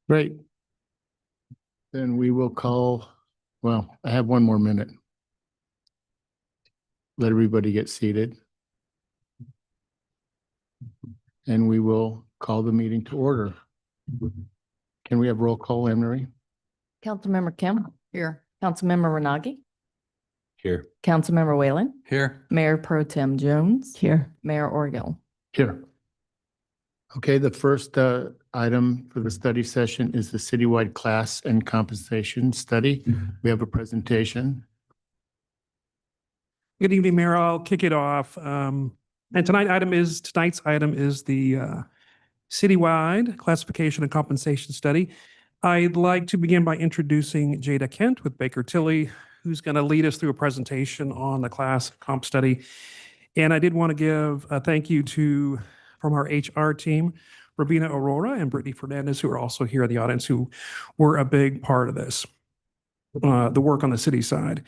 Great. Then we will call, well, I have one more minute. Let everybody get seated. And we will call the meeting to order. Can we have roll call, Anne Marie? Councilmember Kim. Here. Councilmember Ranagi. Here. Councilmember Whalen. Here. Mayor Pro Tem Jones. Here. Mayor Orgill. Here. Okay, the first item for the study session is the citywide class and compensation study. We have a presentation. Good evening, Mayor. I'll kick it off. And tonight's item is the citywide classification and compensation study. I'd like to begin by introducing Jada Kent with Baker Tilly, who's going to lead us through a presentation on the class comp study. And I did want to give a thank you from our HR team, Rabina Aurora and Brittany Fernandez, who are also here in the audience, who were a big part of this, the work on the city side.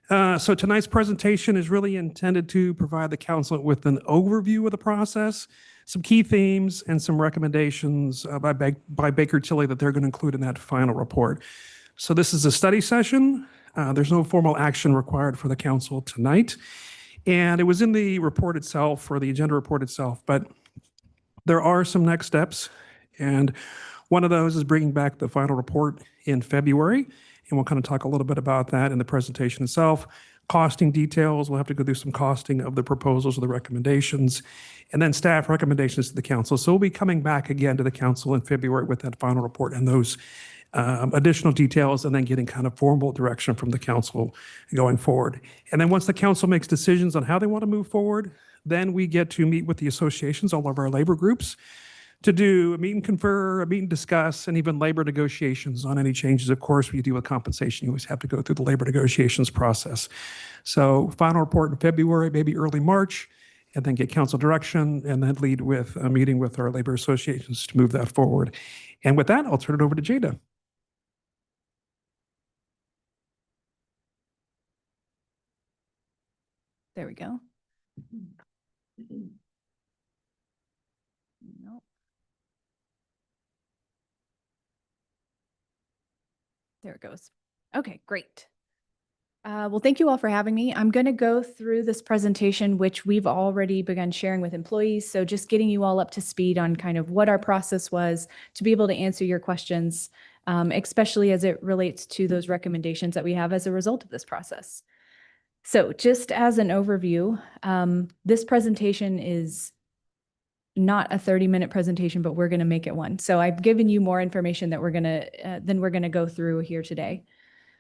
So tonight's presentation is really intended to provide the council with an overview of the process, some key themes, and some recommendations by Baker Tilly that they're going to include in that final report. So this is a study session. There's no formal action required for the council tonight. And it was in the report itself, or the agenda report itself, but there are some next steps. And one of those is bringing back the final report in February. And we'll kind of talk a little bit about that in the presentation itself. Costing details, we'll have to go through some costing of the proposals or the recommendations, and then staff recommendations to the council. So we'll be coming back again to the council in February with that final report and those additional details, and then getting kind of formal direction from the council going forward. And then once the council makes decisions on how they want to move forward, then we get to meet with the associations, all of our labor groups, to do a meet and confer, a meet and discuss, and even labor negotiations on any changes. Of course, when you deal with compensation, you always have to go through the labor negotiations process. So final report in February, maybe early March, and then get council direction, and then lead with a meeting with our labor associations to move that forward. And with that, I'll turn it over to Jada. There we go. Nope. There it goes. Okay, great. Well, thank you all for having me. I'm going to go through this presentation, which we've already begun sharing with employees. So just getting you all up to speed on kind of what our process was to be able to answer your questions, especially as it relates to those recommendations that we have as a result of this process. So just as an overview, this presentation is not a 30-minute presentation, but we're going to make it one. So I've given you more information that we're going to go through here today.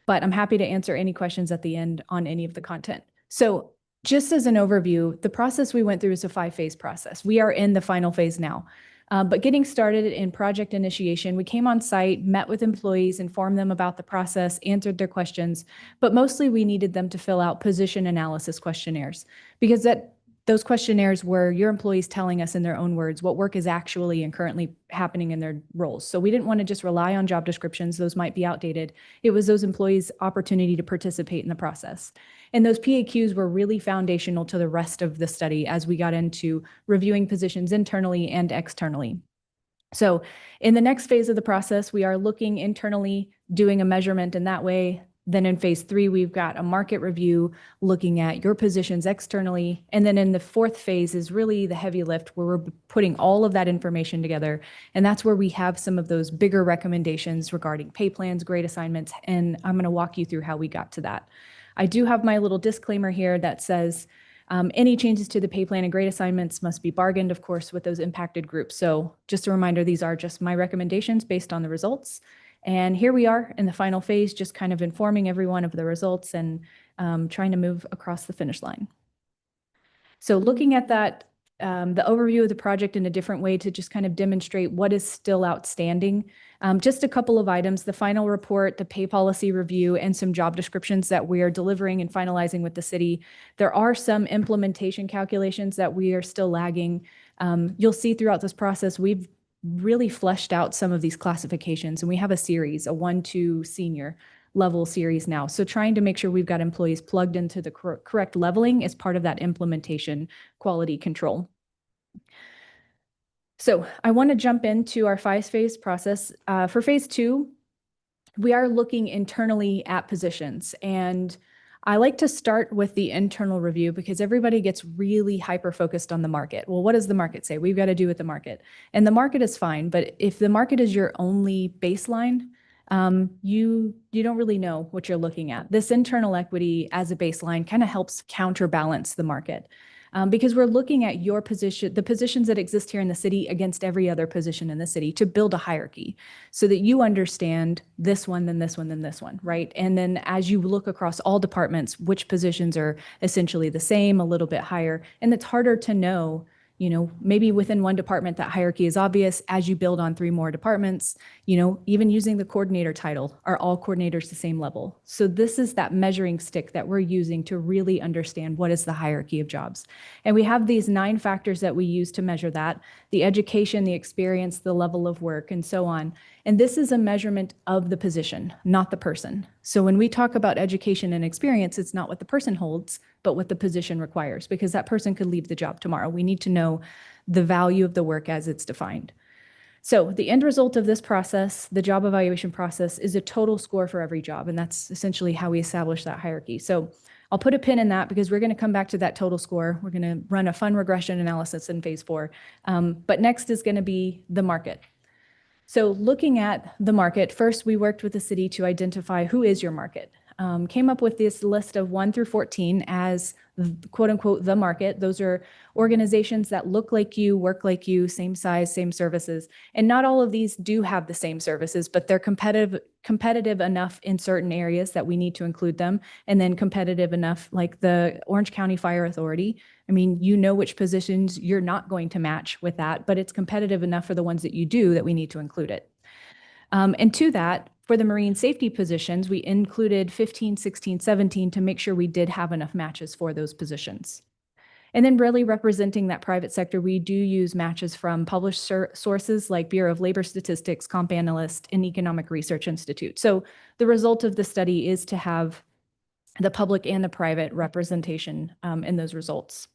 But I'm happy to answer any questions at the end on any of the content. So just as an overview, the process we went through is a 5-phase process. We are in the final phase now. But getting started in project initiation, we came on site, met with employees, informed them about the process, answered their questions, but mostly we needed them to fill out position analysis questionnaires, because those questionnaires were your employees telling us in their own words what work is actually and currently happening in their roles. So we didn't want to just rely on job descriptions. Those might be outdated. It was those employees' opportunity to participate in the process. And those PAQs were really foundational to the rest of the study as we got into reviewing positions internally and externally. So in the next phase of the process, we are looking internally, doing a measurement in that way. Then in phase 3, we've got a market review looking at your positions externally. And then in the 4th phase is really the heavy lift where we're putting all of that information together. And that's where we have some of those bigger recommendations regarding pay plans, grade assignments, and I'm going to walk you through how we got to that. I do have my little disclaimer here that says any changes to the pay plan and grade assignments must be bargained, of course, with those impacted groups. So just a reminder, these are just my recommendations based on the results. And here we are in the final phase, just kind of informing everyone of the results and trying to move across the finish line. So looking at that, the overview of the project in a different way to just kind of demonstrate what is still outstanding. Just a couple of items, the final report, the pay policy review, and some job descriptions that we are delivering and finalizing with the city. There are some implementation calculations that we are still lagging. You'll see throughout this process, we've really fleshed out some of these classifications, and we have a series, a 1-2 senior level series now. So trying to make sure we've got employees plugged into the correct leveling is part of that implementation quality control. So I want to jump into our phase process. For phase 2, we are looking internally at positions, and I like to start with the internal review because everybody gets really hyper-focused on the market. Well, what does the market say? We've got to do with the market. And the market is fine, but if the market is your only baseline, you don't really know what you're looking at. This internal equity as a baseline kind of helps counterbalance the market. Because we're looking at your position, the positions that exist here in the city against every other position in the city to build a hierarchy so that you understand this one, then this one, then this one, right? And then as you look across all departments, which positions are essentially the same, a little bit higher, and it's harder to know, maybe within one department that hierarchy is obvious. As you build on 3 more departments, even using the coordinator title, are all coordinators the same level? So this is that measuring stick that we're using to really understand what is the hierarchy of jobs. And we have these 9 factors that we use to measure that: the education, the experience, the level of work, and so on. And this is a measurement of the position, not the person. So when we talk about education and experience, it's not what the person holds, but what the position requires, because that person could leave the job tomorrow. We need to know the value of the work as it's defined. So the end result of this process, the job evaluation process, is a total score for every job. And that's essentially how we establish that hierarchy. So I'll put a pin in that because we're going to come back to that total score. We're going to run a fun regression analysis in phase 4. But next is going to be the market. So looking at the market, first we worked with the city to identify who is your market. Came up with this list of 1 through 14 as quote unquote the market. Those are organizations that look like you, work like you, same size, same services. And not all of these do have the same services, but they're competitive enough in certain areas that we need to include them. And then competitive enough, like the Orange County Fire Authority. I mean, which positions you're not going to match with that, but it's competitive enough for the ones that you do that we need to include it. And to that, for the marine safety positions, we included 15, 16, 17 to make sure we did have enough matches for those positions. And then really representing that private sector, we do use matches from published sources like Bureau of Labor Statistics, Comp Analyst, and Economic Research Institute. So the result of the study is to have the public and the private representation in those results.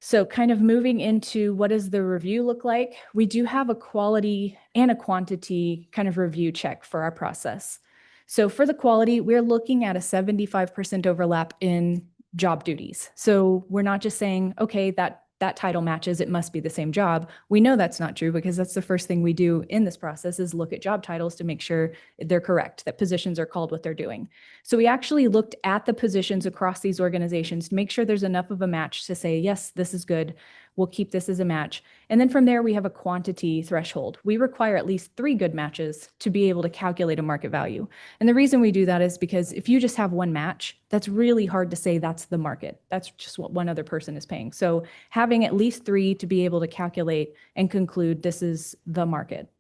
So kind of moving into what does the review look like? We do have a quality and a quantity kind of review check for our process. So for the quality, we're looking at a 75% overlap in job duties. So we're not just saying, okay, that title matches, it must be the same job. We know that's not true because that's the first thing we do in this process is look at job titles to make sure they're correct, that positions are called what they're doing. So we actually looked at the positions across these organizations to make sure there's enough of a match to say, yes, this is good. We'll keep this as a match. And then from there, we have a quantity threshold. We require at least 3 good matches to be able to calculate a market value. And the reason we do that is because if you just have 1 match, that's really hard to say that's the market. That's just what one other person is paying. So having at least 3 to be able to calculate and conclude this is the market.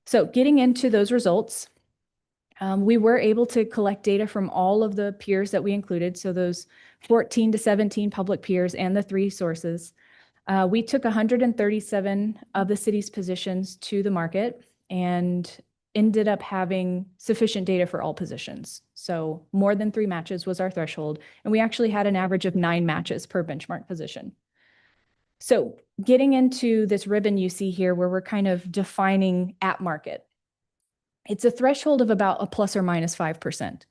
So getting into those results, we were able to collect data from all of the peers that we included. So those 14 to 17 public peers and the 3 sources. We took 137 of the city's positions to the market and ended up having sufficient data for all positions. So more than 3 matches was our threshold. And we actually had an average of 9 matches per benchmark position. So getting into this ribbon you see here where we're kind of defining at market. It's a threshold of about a plus or minus 5%.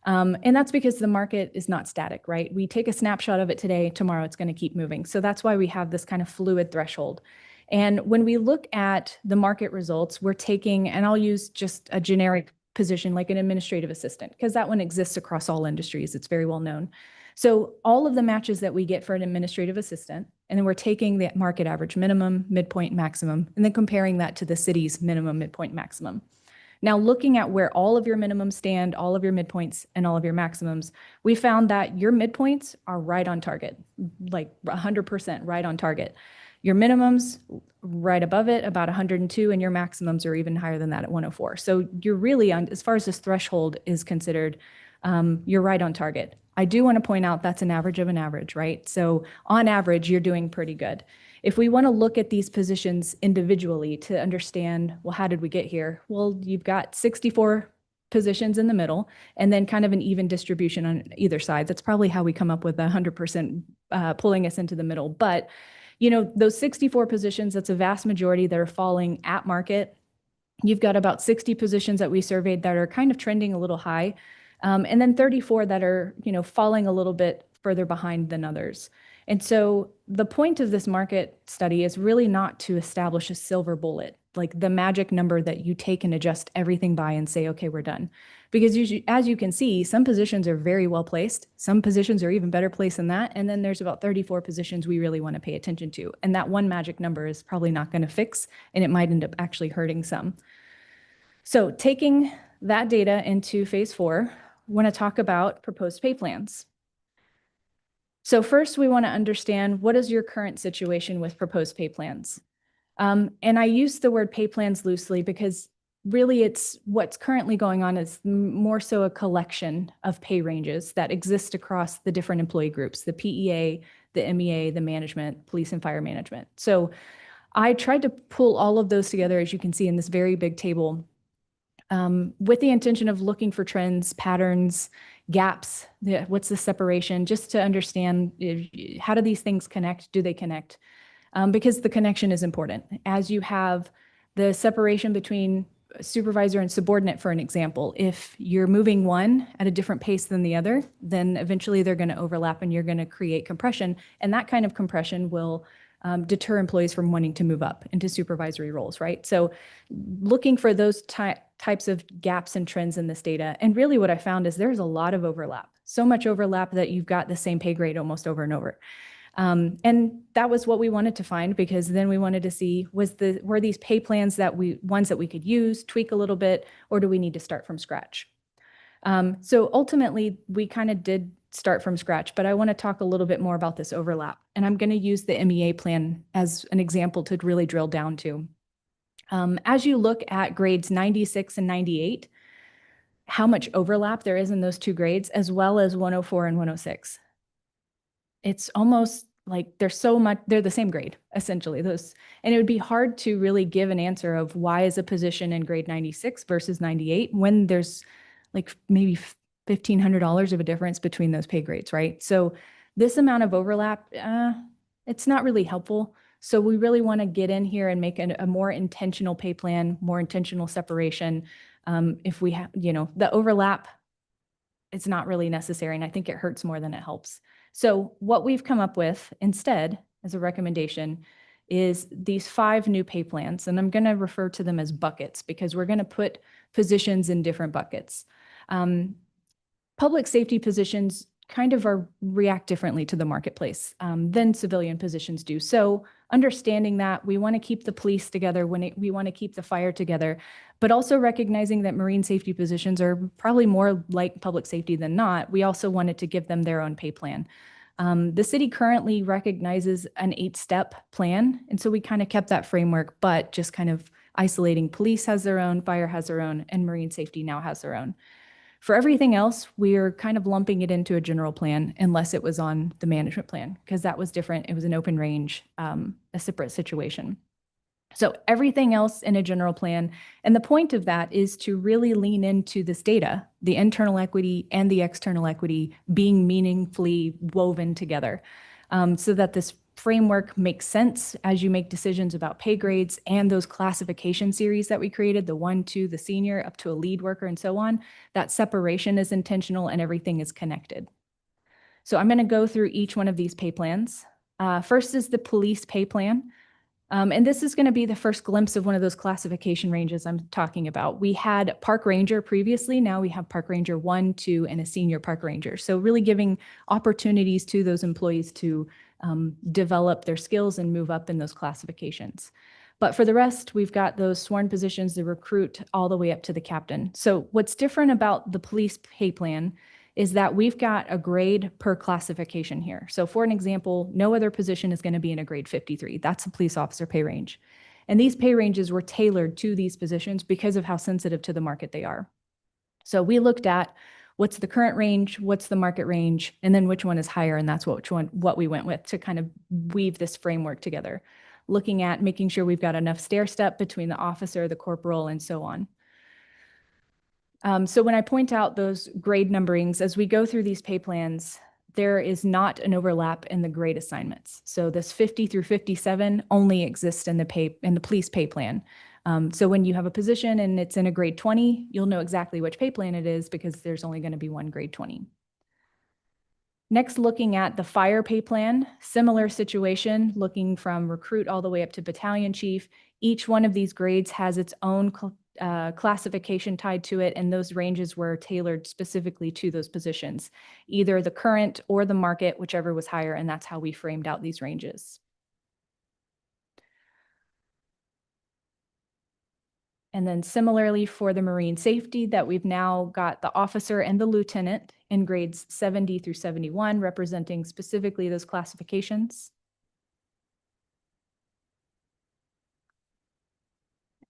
And that's because the market is not static, right? We take a snapshot of it today, tomorrow it's going to keep moving. So that's why we have this kind of fluid threshold. And when we look at the market results, we're taking, and I'll use just a generic position like an administrative assistant, because that one exists across all industries. It's very well known. So all of the matches that we get for an administrative assistant, and then we're taking the market average minimum, midpoint, maximum, and then comparing that to the city's minimum, midpoint, maximum. Now, looking at where all of your minimums stand, all of your midpoints, and all of your maximums, we found that your midpoints are right on target, like 100% right on target. Your minimums right above it, about 102, and your maximums are even higher than that at 104. So you're really on, as far as this threshold is considered, you're right on target. I do want to point out that's an average of an average, right? So on average, you're doing pretty good. If we want to look at these positions individually to understand, well, how did we get here? Well, you've got 64 positions in the middle and then kind of an even distribution on either side. That's probably how we come up with 100% pulling us into the middle. But you know, those 64 positions, that's a vast majority that are falling at market. You've got about 60 positions that we surveyed that are kind of trending a little high. And then 34 that are, you know, falling a little bit further behind than others. And so the point of this market study is really not to establish a silver bullet, like the magic number that you take and adjust everything by and say, okay, we're done. Because as you can see, some positions are very well placed. Some positions are even better placed than that. And then there's about 34 positions we really want to pay attention to. And that one magic number is probably not going to fix, and it might end up actually hurting some. So taking that data into phase 4, we want to talk about proposed pay plans. So first, we want to understand, what is your current situation with proposed pay plans? And I use the word pay plans loosely because really it's what's currently going on is more so a collection of pay ranges that exist across the different employee groups, the PEA, the MEA, the management, police and fire management. So I tried to pull all of those together, as you can see in this very big table, with the intention of looking for trends, patterns, gaps, what's the separation, just to understand how do these things connect, do they connect? Because the connection is important. As you have the separation between supervisor and subordinate, for an example, if you're moving one at a different pace than the other, then eventually they're going to overlap and you're going to create compression. And that kind of compression will deter employees from wanting to move up into supervisory roles, right? So looking for those types of gaps and trends in this data. And really what I found is there's a lot of overlap, so much overlap that you've got the same pay grade almost over and over. And that was what we wanted to find, because then we wanted to see, were these pay plans ones that we could use, tweak a little bit, or do we need to start from scratch? So ultimately, we kind of did start from scratch, but I want to talk a little bit more about this overlap. And I'm going to use the MEA plan as an example to really drill down to. As you look at grades 96 and 98, how much overlap there is in those two grades, as well as 104 and 106. It's almost like they're the same grade, essentially. And it would be hard to really give an answer of why is a position in grade 96 versus 98 when there's like maybe $1,500 of a difference between those pay grades, right? So this amount of overlap, it's not really helpful. So we really want to get in here and make a more intentional pay plan, more intentional separation. If we have, the overlap, it's not really necessary. And I think it hurts more than it helps. So what we've come up with instead as a recommendation is these 5 new pay plans. And I'm going to refer to them as buckets because we're going to put positions in different buckets. Public safety positions kind of react differently to the marketplace than civilian positions do. So understanding that we want to keep the police together we want to keep the fire together, but also recognizing that marine safety positions are probably more like public safety than not, we also wanted to give them their own pay plan. The city currently recognizes an 8-step plan. And so we kind of kept that framework, but just kind of isolating police has their own, fire has their own, and marine safety now has their own. For everything else, we're kind of lumping it into a general plan unless it was on the management plan, because that was different. It was an open range, a separate situation. So everything else in a general plan. And the point of that is to really lean into this data, the internal equity and the external equity being meaningfully woven together, so that this framework makes sense as you make decisions about pay grades and those classification series that we created, the 1, 2, the senior, up to a lead worker and so on. That separation is intentional and everything is connected. So I'm going to go through each one of these pay plans. First is the police pay plan. And this is going to be the first glimpse of one of those classification ranges I'm talking about. We had park ranger previously. Now we have park ranger 1, 2, and a senior park ranger. So really giving opportunities to those employees to develop their skills and move up in those classifications. But for the rest, we've got those sworn positions, the recruit, all the way up to the captain. So what's different about the police pay plan is that we've got a grade per classification here. So for an example, no other position is going to be in a grade 53. That's a police officer pay range. And these pay ranges were tailored to these positions because of how sensitive to the market they are. So we looked at what's the current range, what's the market range, and then which one is higher, and that's what we went with to kind of weave this framework together, looking at making sure we've got enough stair step between the officer, the corporal, and so on. So when I point out those grade numberings, as we go through these pay plans, there is not an overlap in the grade assignments. So this 50 through 57 only exists in the police pay plan. So when you have a position and it's in a grade 20, you'll know exactly which pay plan it is because there's only going to be one grade 20. Next, looking at the fire pay plan, similar situation, looking from recruit all the way up to battalion chief. Each one of these grades has its own classification tied to it, and those ranges were tailored specifically to those positions, either the current or the market, whichever was higher, and that's how we framed out these ranges. And then similarly for the Marine safety, that we've now got the officer and the lieutenant in grades 70 through 71, representing specifically those classifications.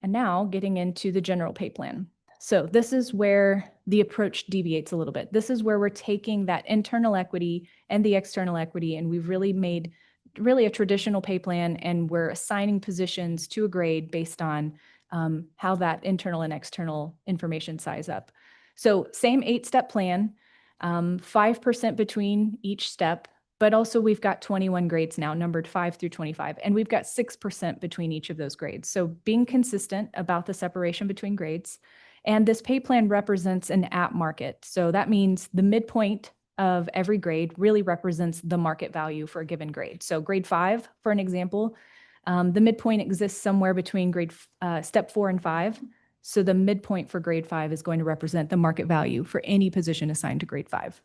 And now getting into the general pay plan. So this is where the approach deviates a little bit. This is where we're taking that internal equity and the external equity, and we've really made a traditional pay plan, and we're assigning positions to a grade based on how that internal and external information size up. So same 8-step plan, 5% between each step, but also we've got 21 grades now, numbered 5 through 25, and we've got 6% between each of those grades. So being consistent about the separation between grades. And this pay plan represents an at market. So that means the midpoint of every grade really represents the market value for a given grade. So grade 5, for an example, the midpoint exists somewhere between step 4 and 5. So the midpoint for grade 5 is going to represent the market value for any position assigned to grade 5.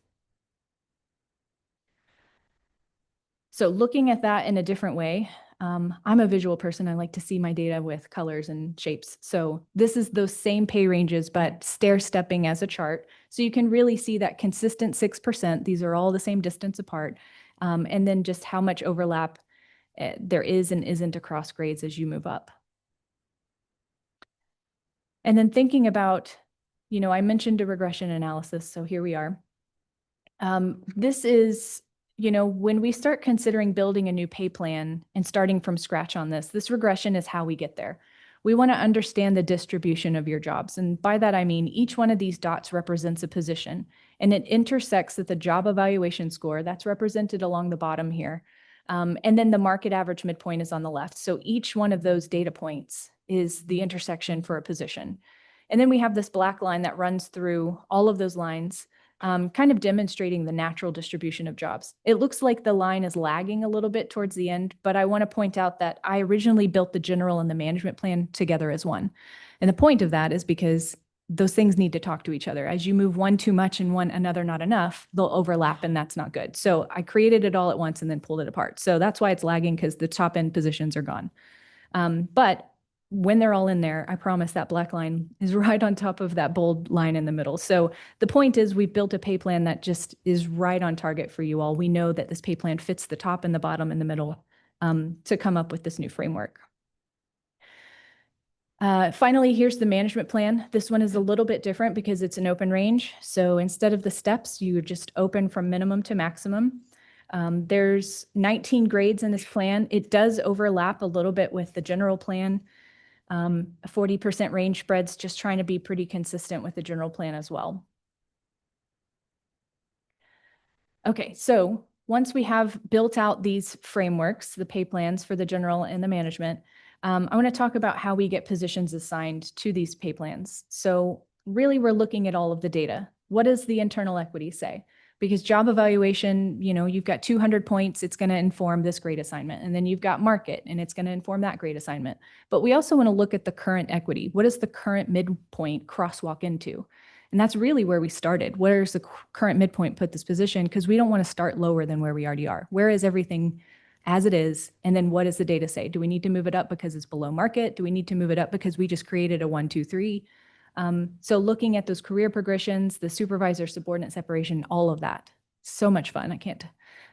So looking at that in a different way, I'm a visual person. I like to see my data with colors and shapes. So this is those same pay ranges, but stair-stepping as a chart. So you can really see that consistent 6%. These are all the same distance apart. And then just how much overlap there is and isn't across grades as you move up. And then thinking about, I mentioned a regression analysis, so here we are. This is, when we start considering building a new pay plan and starting from scratch on this regression is how we get there. We want to understand the distribution of your jobs. And by that, I mean each one of these dots represents a position, and it intersects at the job evaluation score that's represented along the bottom here. And then the market average midpoint is on the left. So each one of those data points is the intersection for a position. And then we have this black line that runs through all of those lines, kind of demonstrating the natural distribution of jobs. It looks like the line is lagging a little bit towards the end, but I want to point out that I originally built the general and the management plan together as one. And the point of that is because those things need to talk to each other. As you move one too much and one another not enough, they'll overlap, and that's not good. So I created it all at once and then pulled it apart. So that's why it's lagging, because the top end positions are gone. But when they're all in there, I promise that black line is right on top of that bold line in the middle. So the point is, we've built a pay plan that just is right on target for you all. We know that this pay plan fits the top and the bottom and the middle to come up with this new framework. Finally, here's the management plan. This one is a little bit different because it's an open range. So instead of the steps, you would just open from minimum to maximum. There's 19 grades in this plan. It does overlap a little bit with the general plan. A 40% range spreads, just trying to be pretty consistent with the general plan as well. Okay, so once we have built out these frameworks, the pay plans for the general and the management, I want to talk about how we get positions assigned to these pay plans. So really, we're looking at all of the data. What does the internal equity say? Because job evaluation, you've got 200 points, it's going to inform this grade assignment. And then you've got market, and it's going to inform that grade assignment. But we also want to look at the current equity. What does the current midpoint crosswalk into? And that's really where we started. Where's the current midpoint put this position? Because we don't want to start lower than where we already are. Where is everything as it is? And then what does the data say? Do we need to move it up because it's below market? Do we need to move it up because we just created a 1, 2, 3? So looking at those career progressions, the supervisor subordinate separation, all of that. So much fun.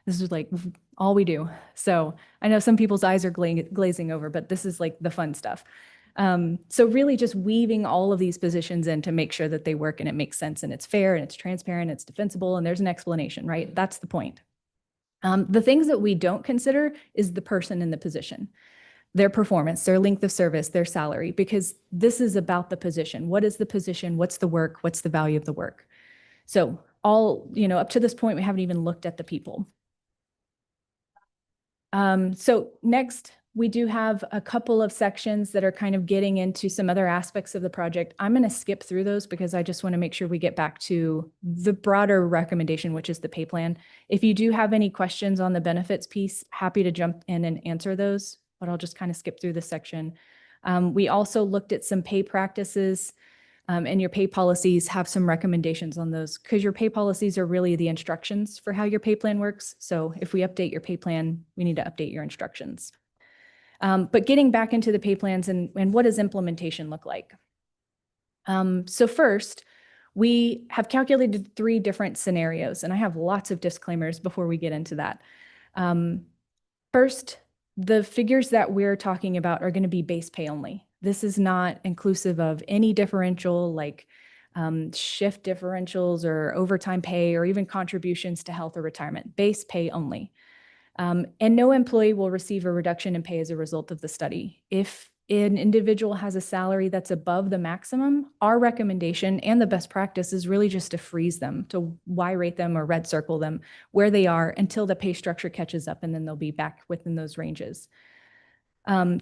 This is like all we do. So I know some people's eyes are glazing over, but this is like the fun stuff. So really just weaving all of these positions in to make sure that they work and it makes sense and it's fair and it's transparent, it's defensible, and there's an explanation, right? That's the point. The things that we don't consider is the person in the position, their performance, their length of service, their salary, because this is about the position. What is the position? What's the work? What's the value of the work? So up to this point, we haven't even looked at the people. So next, we do have a couple of sections that are kind of getting into some other aspects of the project. I'm going to skip through those because I just want to make sure we get back to the broader recommendation, which is the pay plan. If you do have any questions on the benefits piece, happy to jump in and answer those, but I'll just kind of skip through this section. We also looked at some pay practices, and your pay policies have some recommendations on those because your pay policies are really the instructions for how your pay plan works. So if we update your pay plan, we need to update your instructions. But getting back into the pay plans and what does implementation look like? So first, we have calculated 3 different scenarios, and I have lots of disclaimers before we get into that. First, the figures that we're talking about are going to be base pay only. This is not inclusive of any differential like shift differentials or overtime pay or even contributions to health or retirement. Base pay only. And no employee will receive a reduction in pay as a result of the study. If an individual has a salary that's above the maximum, our recommendation and the best practice is really just to freeze them, to Y rate them or red circle them where they are until the pay structure catches up, and then they'll be back within those ranges.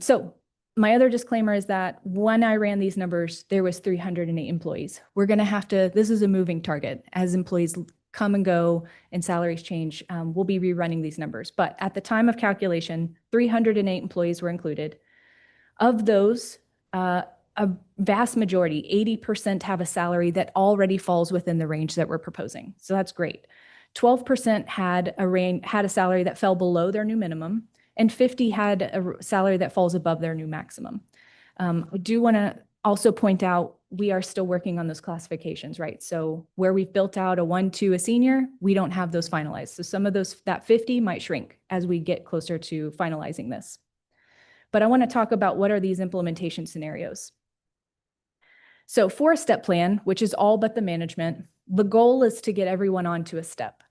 So my other disclaimer is that when I ran these numbers, there was 308 employees. We're going to have to, this is a moving target. As employees come and go and salaries change, we'll be rerunning these numbers. But at the time of calculation, 308 employees were included. Of those, a vast majority, 80% have a salary that already falls within the range that we're proposing. So that's great. 12% had a salary that fell below their new minimum, and 50 had a salary that falls above their new maximum. I do want to also point out, we are still working on those classifications, right? So where we've built out a 1, 2, a senior, we don't have those finalized. So some of that 50 might shrink as we get closer to finalizing this. But I want to talk about what are these implementation scenarios. So for a step plan, which is all but the management, the goal is to get everyone onto a step.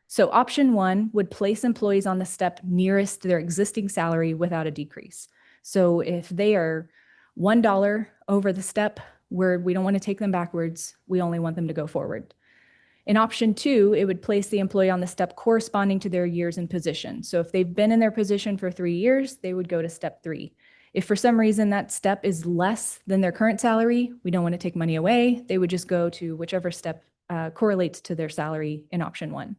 So option 1 would place employees on the step nearest their existing salary without a decrease. So if they are $1 over the step, we don't want to take them backwards, we only want them to go forward. In option 2, it would place the employee on the step corresponding to their years in position. So if they've been in their position for 3 years, they would go to step 3. If for some reason that step is less than their current salary, we don't want to take money away, they would just go to whichever step correlates to their salary in option 1.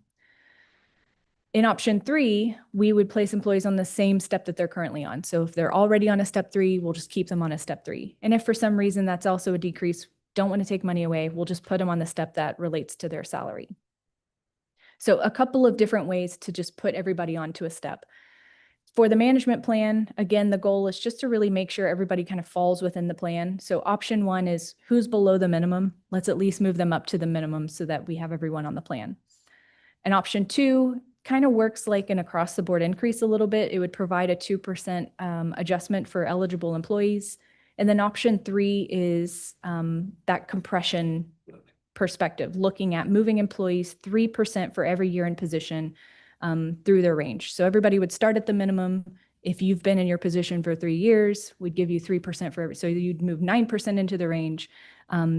In option 3, we would place employees on the same step that they're currently on. So if they're already on a step 3, we'll just keep them on a step 3. And if for some reason that's also a decrease, don't want to take money away, we'll just put them on the step that relates to their salary. So a couple of different ways to just put everybody onto a step. For the management plan, again, the goal is just to really make sure everybody kind of falls within the plan. So option 1 is who's below the minimum. Let's at least move them up to the minimum so that we have everyone on the plan. And option 2 kind of works like an across the board increase a little bit. It would provide a 2% adjustment for eligible employees. And then option 3 is that compression perspective, looking at moving employees 3% for every year in position through their range. So everybody would start at the minimum. If you've been in your position for 3 years, we'd give you 3% for every, so you'd move 9% into the range,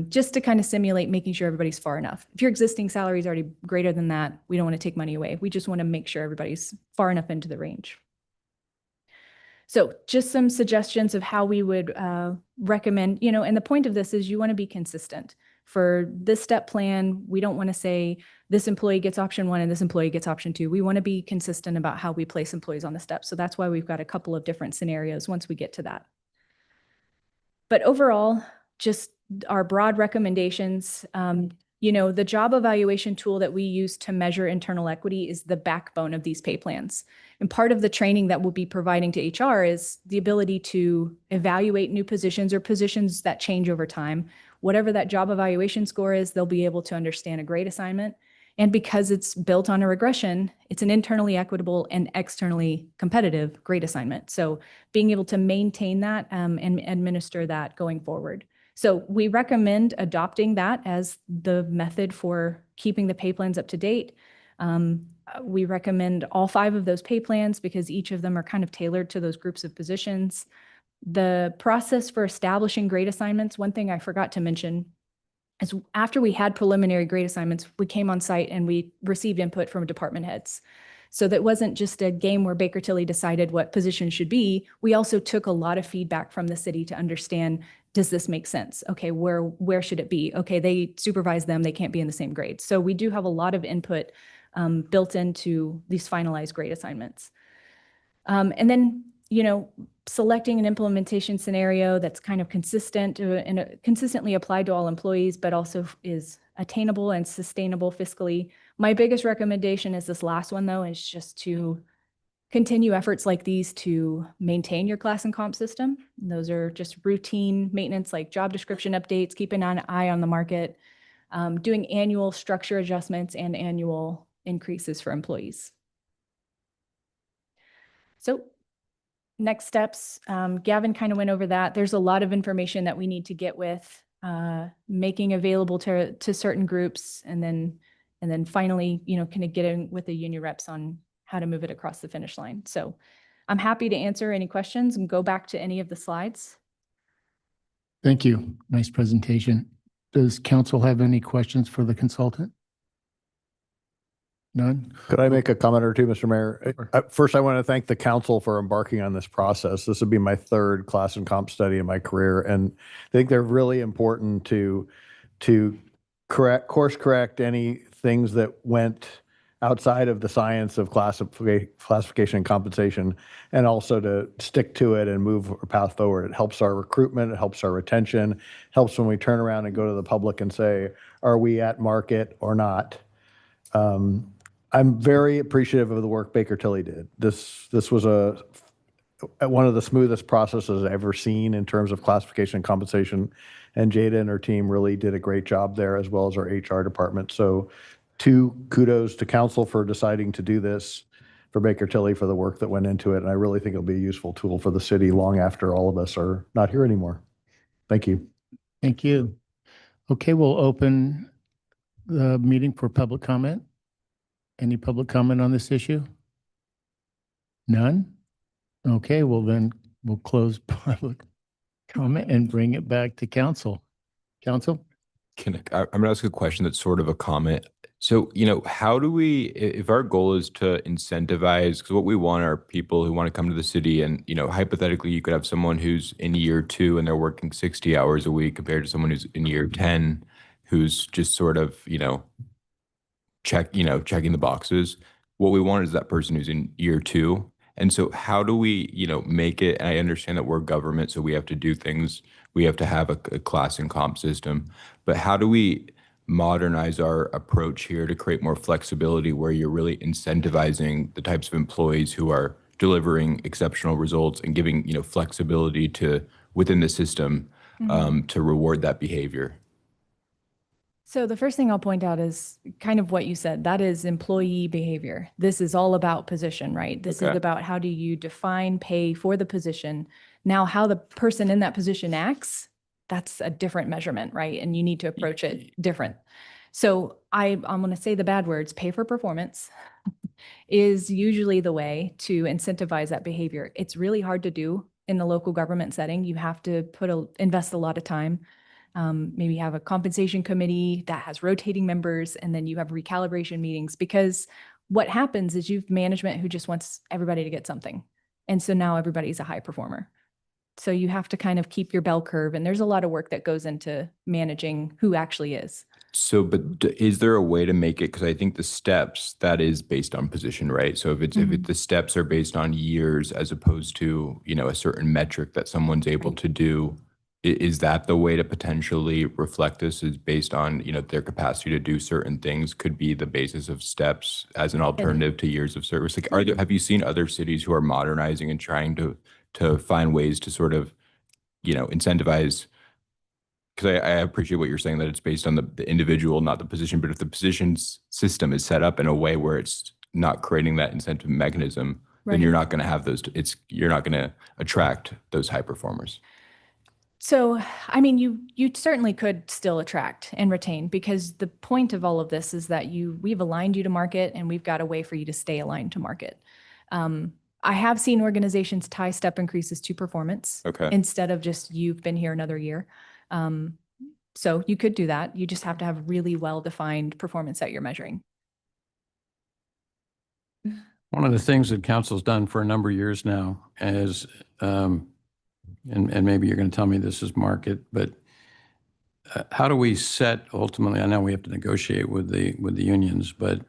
just to kind of simulate making sure everybody's far enough. If your existing salary is already greater than that, we don't want to take money away. We just want to make sure everybody's far enough into the range. So just some suggestions of how we would recommend, and the point of this is you want to be consistent. For this step plan, we don't want to say this employee gets option 1 and this employee gets option 2. We want to be consistent about how we place employees on the step. So that's why we've got a couple of different scenarios once we get to that. But overall, just our broad recommendations, the job evaluation tool that we use to measure internal equity is the backbone of these pay plans. And part of the training that we'll be providing to HR is the ability to evaluate new positions or positions that change over time. Whatever that job evaluation score is, they'll be able to understand a grade assignment. And because it's built on a regression, it's an internally equitable and externally competitive grade assignment. So being able to maintain that and administer that going forward. So we recommend adopting that as the method for keeping the pay plans up to date. We recommend all 5 of those pay plans because each of them are kind of tailored to those groups of positions. The process for establishing grade assignments, one thing I forgot to mention is after we had preliminary grade assignments, we came on site and we received input from department heads. So that wasn't just a game where Baker Tilly decided what position should be. We also took a lot of feedback from the city to understand, does this make sense? Okay, where should it be? Okay, they supervise them, they can't be in the same grade. So we do have a lot of input built into these finalized grade assignments. And then, selecting an implementation scenario that's kind of consistent and consistently applied to all employees, but also is attainable and sustainable fiscally. My biggest recommendation is this last one, though, is just to continue efforts like these to maintain your class and comp system. Those are just routine maintenance, like job description updates, keeping an eye on the market, doing annual structure adjustments and annual increases for employees. So next steps, Gavin kind of went over that. There's a lot of information that we need to get with, making available to certain groups, and then finally, kind of getting with the union reps on how to move it across the finish line. So I'm happy to answer any questions and go back to any of the slides. Thank you. Nice presentation. Does council have any questions for the consultant? None? Could I make a comment or two, Mr. Mayor? Sure. First, I want to thank the council for embarking on this process. This would be my third class and comp study in my career, and I think they're really important to course correct any things that went outside of the science of classification and compensation, and also to stick to it and move a path forward. It helps our recruitment, it helps our retention, helps when we turn around and go to the public and say, are we at market or not? I'm very appreciative of the work Baker Tilly did. This was one of the smoothest processes I've ever seen in terms of classification and compensation, and Jada and her team really did a great job there, as well as our HR department. So kudos to council for deciding to do this, for Baker Tilly for the work that went into it, and I really think it'll be a useful tool for the city long after all of us are not here anymore. Thank you. Thank you. Okay, we'll open the meeting for public comment. Any public comment on this issue? None? Okay, well then we'll close public comment and bring it back to council. Council? I'm going to ask a question that's sort of a comment. So, how do we, if our goal is to incentivize, because what we want are people who want to come to the city, and, hypothetically, you could have someone who's in year 2 and they're working 60 hours a week compared to someone who's in year 10, who's just sort of, checking the boxes. What we want is that person who's in year 2. And so how do we, make it, and I understand that we're government, so we have to do things, we have to have a class and comp system, but how do we modernize our approach here to create more flexibility where you're really incentivizing the types of employees who are delivering exceptional results and giving, flexibility to within the system to reward that behavior? So the first thing I'll point out is kind of what you said. That is employee behavior. This is all about position, right? This is Okay. about how do you define pay for the position. Now, how the person in that position acts, that's a different measurement, right? And you need to approach it different. So I'm going to say the bad words, pay for performance is usually the way to incentivize that behavior. It's really hard to do in the local government setting. You have to invest a lot of time. Maybe have a compensation committee that has rotating members, and then you have recalibration meetings, because what happens is you've management who just wants everybody to get something. And so now everybody's a high performer. So you have to kind of keep your bell curve, and there's a lot of work that goes into managing who actually is. So, but is there a way to make it, because I think the steps, that is based on position, right? So if the steps are based on years as opposed to, a certain metric that someone's able to do, is that the way to potentially reflect this, is based on, their capacity to do certain things could be the basis of steps as an alternative to years of service? Like, have you seen other cities who are modernizing and trying to find ways to sort of, incentivize? Because I appreciate what you're saying, that it's based on the individual, not the position. But if the positions system is set up in a way where it's not creating that incentive mechanism, then you're not going to have you're not going to attract those high performers. So, I mean, you certainly could still attract and retain, because the point of all of this is that we've aligned you to market, and we've got a way for you to stay aligned to market. I have seen organizations tie step increases to performance Okay. instead of just you've been here another year. So you could do that. You just have to have really well-defined performance that you're measuring. One of the things that council's done for a number of years now is, and maybe you're going to tell me this is market, but how do we set ultimately, I know we have to negotiate with the unions, but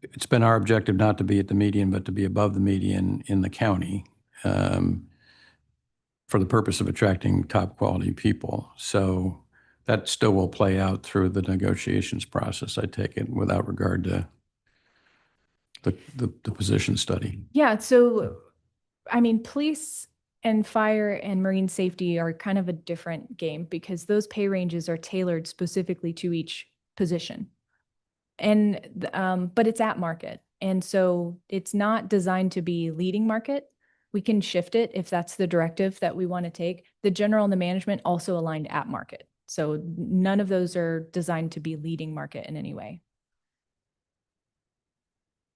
it's been our objective not to be at the median, but to be above the median in the county for the purpose of attracting top quality people. So that still will play out through the negotiations process, I take it, without regard to the position study. Yeah, so, I mean, police and fire and marine safety are kind of a different game because those pay ranges are tailored specifically to each position. And, but it's at market. And so it's not designed to be leading market. We can shift it if that's the directive that we want to take. The general and the management also aligned at market. So none of those are designed to be leading market in any way.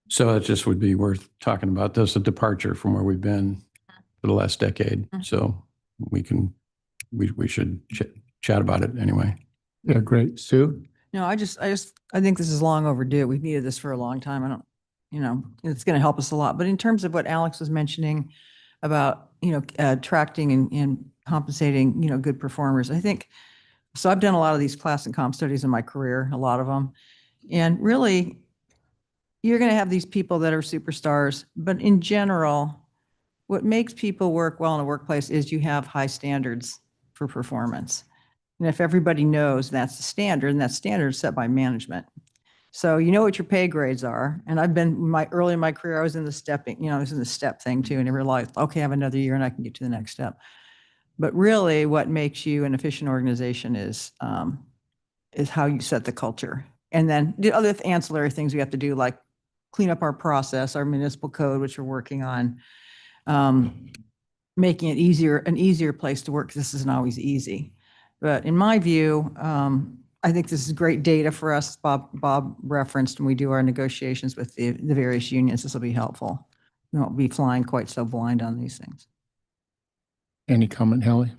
So it just would be worth talking about. That's a departure from where we've been for the last decade. So we should chat about it anyway. Yeah, great. Sue? No, I think this is long overdue. We've needed this for a long time. I don't, it's going to help us a lot. But in terms of what Alex was mentioning about, attracting and compensating, good performers, I think, so I've done a lot of these class and comp studies in my career, a lot of them. And really, you're going to have these people that are superstars, but in general, what makes people work well in a workplace is you have high standards for performance. And if everybody knows that's the standard, and that standard is set by management. So you know what your pay grades are. And I've been early in my career, I was in the stepping, I was in the step thing too. And I realized, okay, I have another year and I can get to the next step. But really what makes you an efficient organization is how you set the culture. And then the other ancillary things we have to do, like clean up our process, our municipal code, which we're working on, making it an easier place to work. This isn't always easy. But in my view, I think this is great data for us. Bob referenced when we do our negotiations with the various unions. This will be helpful. We won't be flying quite so blind on these things. Any comment, Hallie?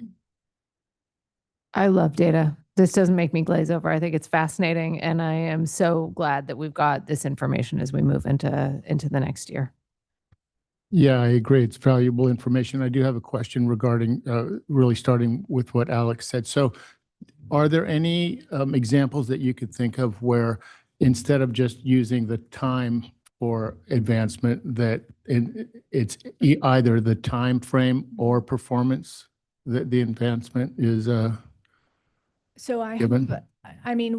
I love data. This doesn't make me glaze over. I think it's fascinating, and I am so glad that we've got this information as we move into the next year. Yeah, I agree. It's valuable information. I do have a question regarding really starting with what Alex said. So are there any examples that you could think of where instead of just using the time for advancement, that it's either the time frame or performance that the advancement is So given?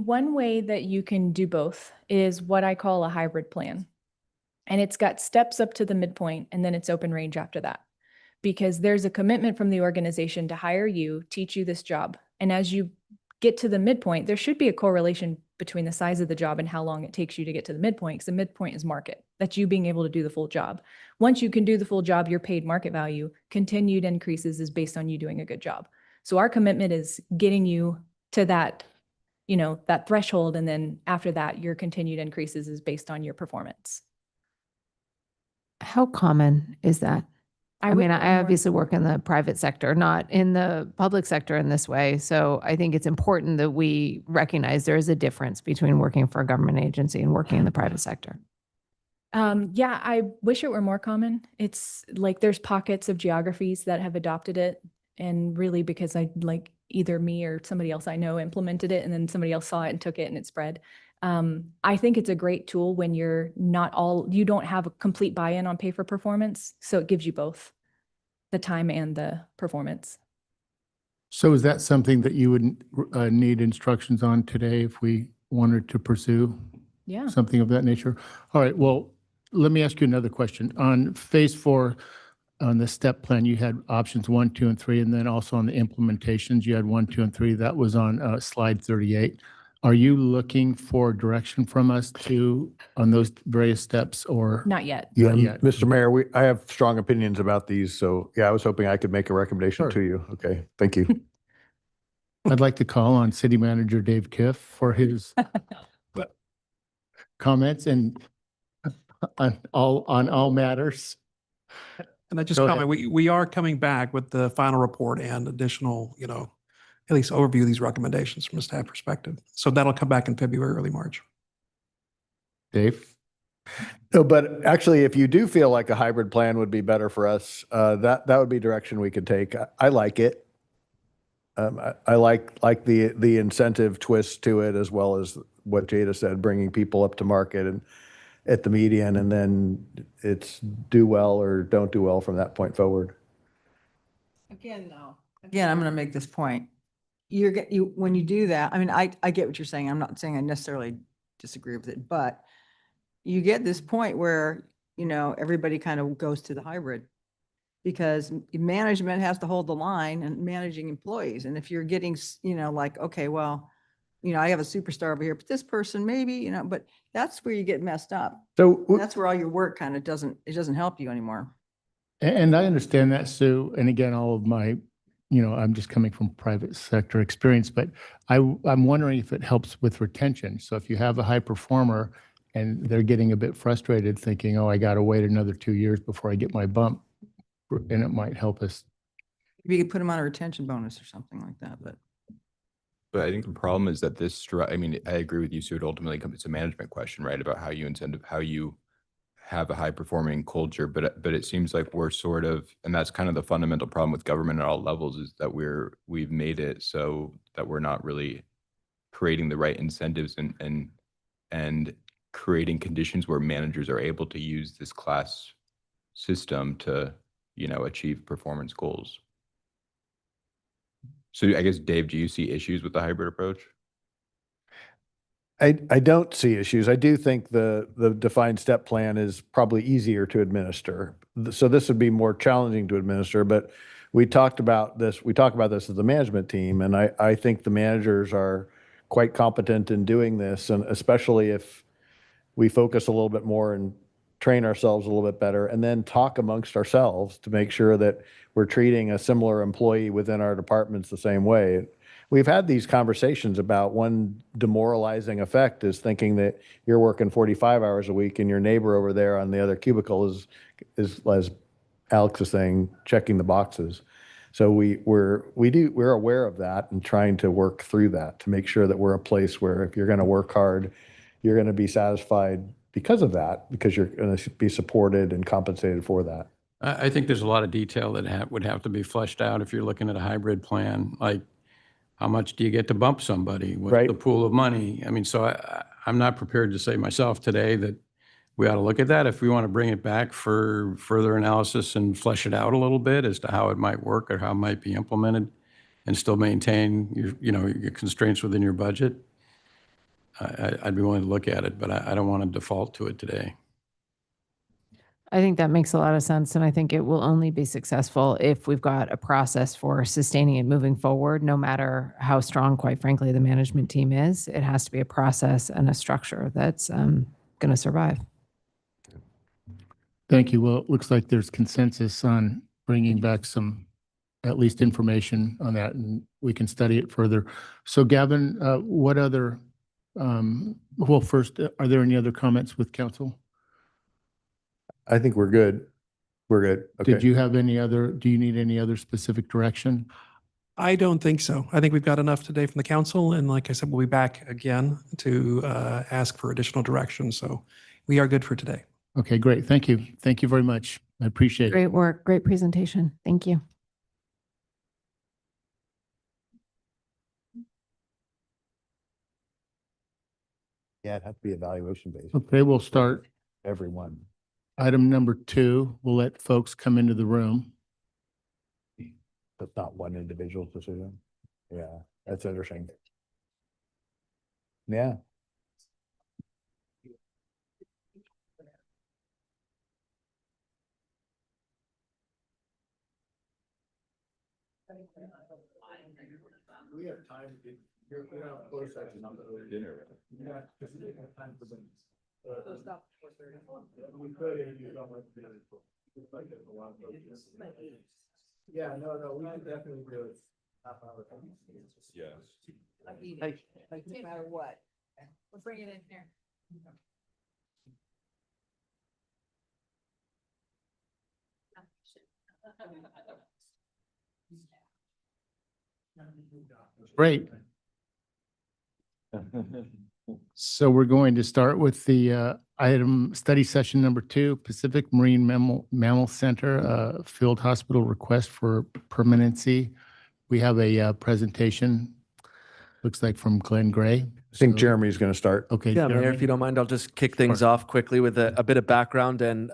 one way that you can do both is what I call a hybrid plan. And it's got steps up to the midpoint, and then it's open range after that. Because there's a commitment from the organization to hire you, teach you this job. And as you get to the midpoint, there should be a correlation between the size of the job and how long it takes you to get to the midpoint, because the midpoint is market. That's you being able to do the full job. Once you can do the full job, your paid market value, continued increases is based on you doing a good job. So our commitment is getting you to that, that threshold. And then after that, your continued increases is based on your performance. How common is that? I mean, I more- obviously work in the private sector, not in the public sector in this way. So I think it's important that we recognize there is a difference between working for a government agency and working in the private sector. Yeah, I wish it were more common. It's like there's pockets of geographies that have adopted it. And really because either me or somebody else I know implemented it, and then somebody else saw it and took it and it spread. I think it's a great tool when you don't have a complete buy-in on pay for performance. So it gives you both the time and the performance. So is that something that you would need instructions on today if we wanted to pursue Yeah. something of that nature? All right, well, let me ask you another question. On phase 4, on the step plan, you had options 1, 2, and 3, and then also on the implementations, you had 1, 2, and 3. That was on slide 38. Are you looking for direction from us on those various steps, or? Not yet. Not yet. Mr. Mayor, I have strong opinions about these. So yeah, I was hoping I could make a recommendation Sure. to you. Okay, thank you. I'd like to call on City Manager Dave Kiff for his comments and on all matters. And I just Go ahead. comment, we are coming back with the final report and additional, at least overview these recommendations from a staff perspective. So that'll come back in February, early March. Dave? No, but actually, if you do feel like a hybrid plan would be better for us, that would be direction we could take. I like it. I like the incentive twist to it, as well as what Jada said, bringing people up to market and at the median, and then it's do well or don't do well from that point forward. Again, though, again, I'm going to make this point. When you do that, I mean, I get what you're saying. I'm not saying I necessarily disagree with it, but you get this point where, everybody kind of goes to the hybrid because management has to hold the line and managing employees. And if you're getting, like, okay, well, I have a superstar over here, but this person maybe, but that's where you get messed up. So And that's where all your work kind of doesn't help you anymore. And I understand that, Sue. And again, all of my, I'm just coming from private sector experience, but I'm wondering if it helps with retention. So if you have a high performer and they're getting a bit frustrated thinking, oh, I got to wait another 2 years before I get my bump, and it might help us. Maybe you could put them on a retention bonus or something like that, but. But I think the problem is that I mean, I agree with you, Sue. It ultimately comes, it's a management question, right? About how you have a high performing culture. But it seems like we're sort of, and that's kind of the fundamental problem with government at all levels, is that we've made it so that we're not really creating the right incentives and creating conditions where managers are able to use this class system to, achieve performance goals. So I guess, Dave, do you see issues with the hybrid approach? I don't see issues. I do think the defined step plan is probably easier to administer. So this would be more challenging to administer, but we talk about this as the management team, and I think the managers are quite competent in doing this, and especially if we focus a little bit more and train ourselves a little bit better, and then talk amongst ourselves to make sure that we're treating a similar employee within our departments the same way. We've had these conversations about one demoralizing effect is thinking that you're working 45 hours a week and your neighbor over there on the other cubicle is as Alex is saying, checking the boxes. So we're aware of that and trying to work through that to make sure that we're a place where if you're going to work hard, you're going to be satisfied because of that, because you're going to be supported and compensated for that. I think there's a lot of detail that would have to be fleshed out if you're looking at a hybrid plan, like how much do you get to bump somebody? What's Right. the pool of money? I mean, so I'm not prepared to say myself today that we ought to look at that. If we want to bring it back for further analysis and flesh it out a little bit as to how it might work or how it might be implemented and still maintain your constraints within your budget, I'd be willing to look at it, but I don't want to default to it today. I think that makes a lot of sense. And I think it will only be successful if we've got a process for sustaining it moving forward, no matter how strong, quite frankly, the management team is. It has to be a process and a structure that's going to survive. Thank you. Well, it looks like there's consensus on bringing back some, at least information on that, and we can study it further. So Gavin, what other, well, first, are there any other comments with council? I think we're good. We're good. Okay. Do you need any other specific direction? I don't think so. I think we've got enough today from the council. And like I said, we'll be back again to ask for additional direction. So we are good for today. Okay, great. Thank you. Thank you very much. I appreciate it. Great work. Great presentation. Thank you. Yeah, it'd have to be evaluation based. Okay, we'll start Everyone. item number 2. We'll let folks come into the room. That's not one individual's decision. Yeah, that's interesting. Yeah. We have time to get here. We don't have closed session on the dinner. Yeah, because we have time for them. We could if you don't want to do it. Yeah, no, we could definitely do it. Half hour. Yeah. Like no matter what. We'll bring it in here. Great. So we're going to start with the item study session number 2, Pacific Marine Mammal Center Field Hospital request for permanency. We have a presentation, looks like from Glenn Gray. I think So- Jeremy's going to start. Okay. Yeah, Mayor, Jeremy? if you don't mind, I'll just kick things off quickly with a bit of background and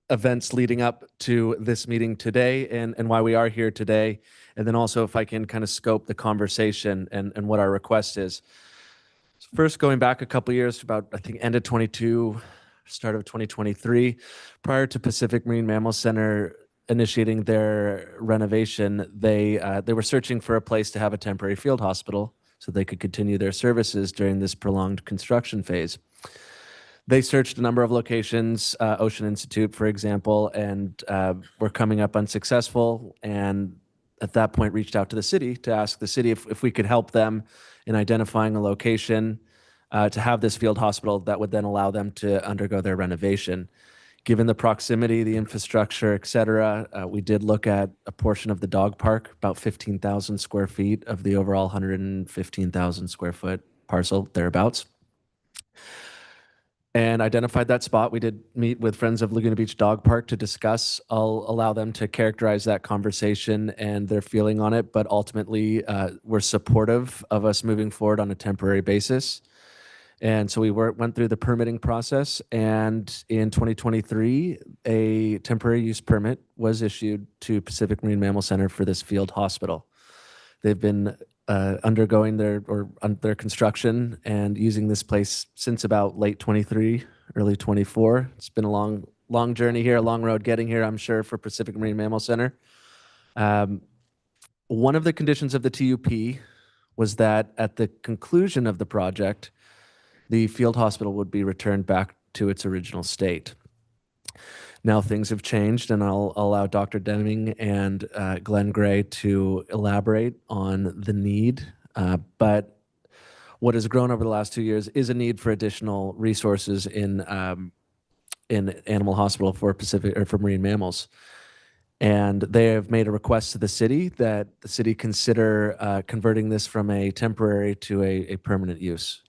events leading up to this meeting today and why we are here today. And then also if I can kind of scope the conversation and what our request is. First, going back a couple of years to about, I think, end of 22, start of 2023, prior to Pacific Marine Mammal Center initiating their renovation, they were searching for a place to have a temporary field hospital so they could continue their services during this prolonged construction phase. They searched a number of locations, Ocean Institute, for example, and were coming up unsuccessful. And at that point, reached out to the city to ask the city if we could help them in identifying a location to have this field hospital that would then allow them to undergo their renovation. Given the proximity, the infrastructure, et cetera, we did look at a portion of the dog park, about 15,000 square feet of the overall 115,000 square foot parcel, thereabouts, and identified that spot. We did meet with Friends of Laguna Beach Dog Park to discuss. I'll allow them to characterize that conversation and their feeling on it, but ultimately we're supportive of us moving forward on a temporary basis. And so we went through the permitting process, and in 2023, a temporary use permit was issued to Pacific Marine Mammal Center for this field hospital. They've been undergoing their construction and using this place since about late 23, early 24. It's been a long journey here, a long road getting here, I'm sure, for Pacific Marine Mammal Center. One of the conditions of the TUP was that at the conclusion of the project, the field hospital would be returned back to its original state. Now things have changed, and I'll allow Dr. Deming and Glenn Gray to elaborate on the need. But what has grown over the last 2 years is a need for additional resources in animal hospital for Pacific or for marine mammals. And they have made a request to the city that the city consider converting this from a temporary to a permanent use.